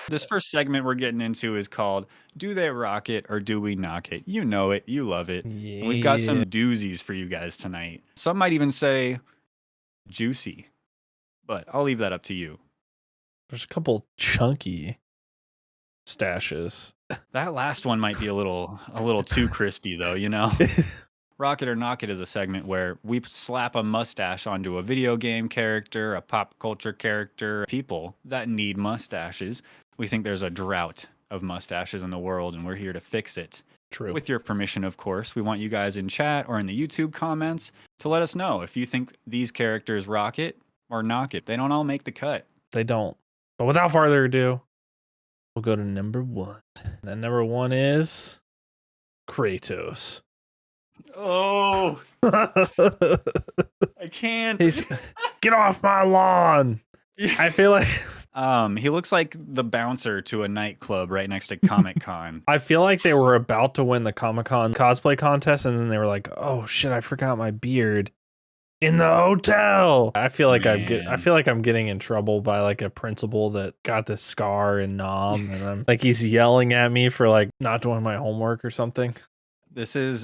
S1: This first segment we're getting into is called Do They Rock It or Do We Knock It? You know it. You love it. Yeah. And we've got some doozies for you guys tonight. Some might even say juicy, but I'll leave that up to you.
S2: There's a couple chunky stashes.
S1: That last one might be a little too crispy though, Rock It or Knock It is a segment where we slap a mustache onto a video game character, a pop culture character, people that need mustaches. We think there's a drought of mustaches in the world, and we're here to fix it.
S2: True.
S1: With your permission, of course. We want you guys in chat or in the YouTube comments to let us know if you think these characters rock it or knock it. They don't all make the cut.
S2: They don't. But without further ado, we'll go to number 1. And number 1 is Kratos.
S1: Oh, I can't.
S2: Get off my lawn. I feel like
S1: he looks like the bouncer to a nightclub right next to Comic-Con.
S2: I feel like they were about to win the Comic-Con cosplay contest, and then they were like, "Oh shit, I forgot my beard in the hotel." I feel like I'm getting in trouble by like a principal that got this scar in Nam, and I'm like he's yelling at me for like not doing my homework or something.
S1: This is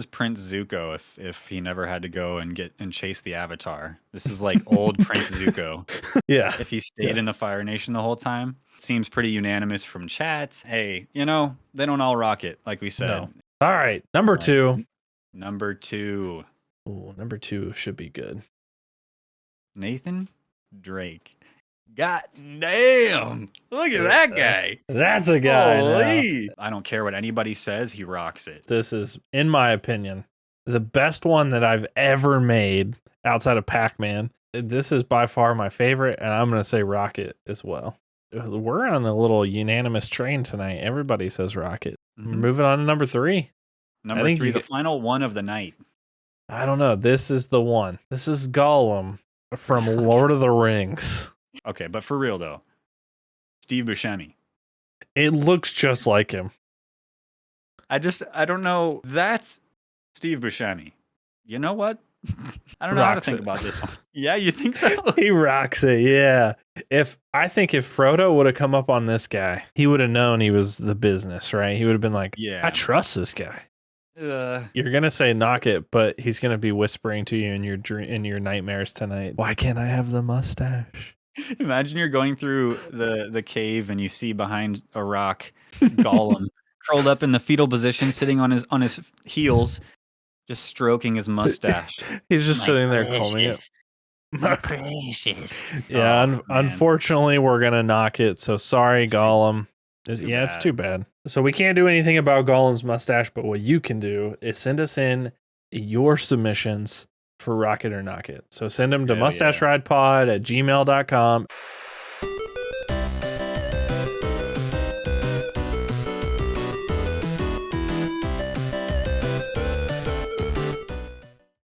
S1: Prince Zuko if he never had to go and chase the Avatar. This is like old Prince Zuko.
S2: Yeah.
S1: If he stayed in the Fire Nation the whole time. Seems pretty unanimous from chats. Hey, they don't all rock it, like we said.
S2: No. All right, number 2.
S1: Number 2.
S2: Ooh, number 2 should be good.
S1: Nathan Drake. God damn. Look at that guy.
S2: That's a guy.
S1: Holy. I don't care what anybody says. He rocks it.
S2: This is, in my opinion, the best one that I've ever made outside of Pac-Man. This is by far my favorite, and I'm going to say Rocket as well. We're on a little unanimous train tonight. Everybody says Rocket. Mm-hmm. Moving on to number 3.
S1: Number 3, the final one of the night.
S2: I don't know. This is the one. This is Gollum from Lord of the Rings.
S1: Okay, but for real though, Steve Buscemi.
S2: It looks just like him.
S1: I don't know. That's Steve Buscemi. You know what? I don't know how to think about this one. Yeah, you think so?
S2: He rocks it, yeah. I think if Frodo would have come up on this guy, he would have known he was the business, right? He would have been like, yeah, I trust this guy. You're gonna say knock it, but he's gonna be whispering to you in your nightmares tonight. Why can't I have the mustache?
S1: Imagine you're going through the cave and you see behind a rock Gollum curled up in the fetal position, sitting on his heels, just stroking his mustache.
S2: He's just sitting there combing it.
S1: My precious.
S2: Yeah, unfortunately, we're gonna knock it. So sorry, Gollum. It's too bad. So we can't do anything about Gollum's mustache, but what you can do is send us in your submissions for Rocket or Knock It. So send them to mustacheridepod@gmail.com.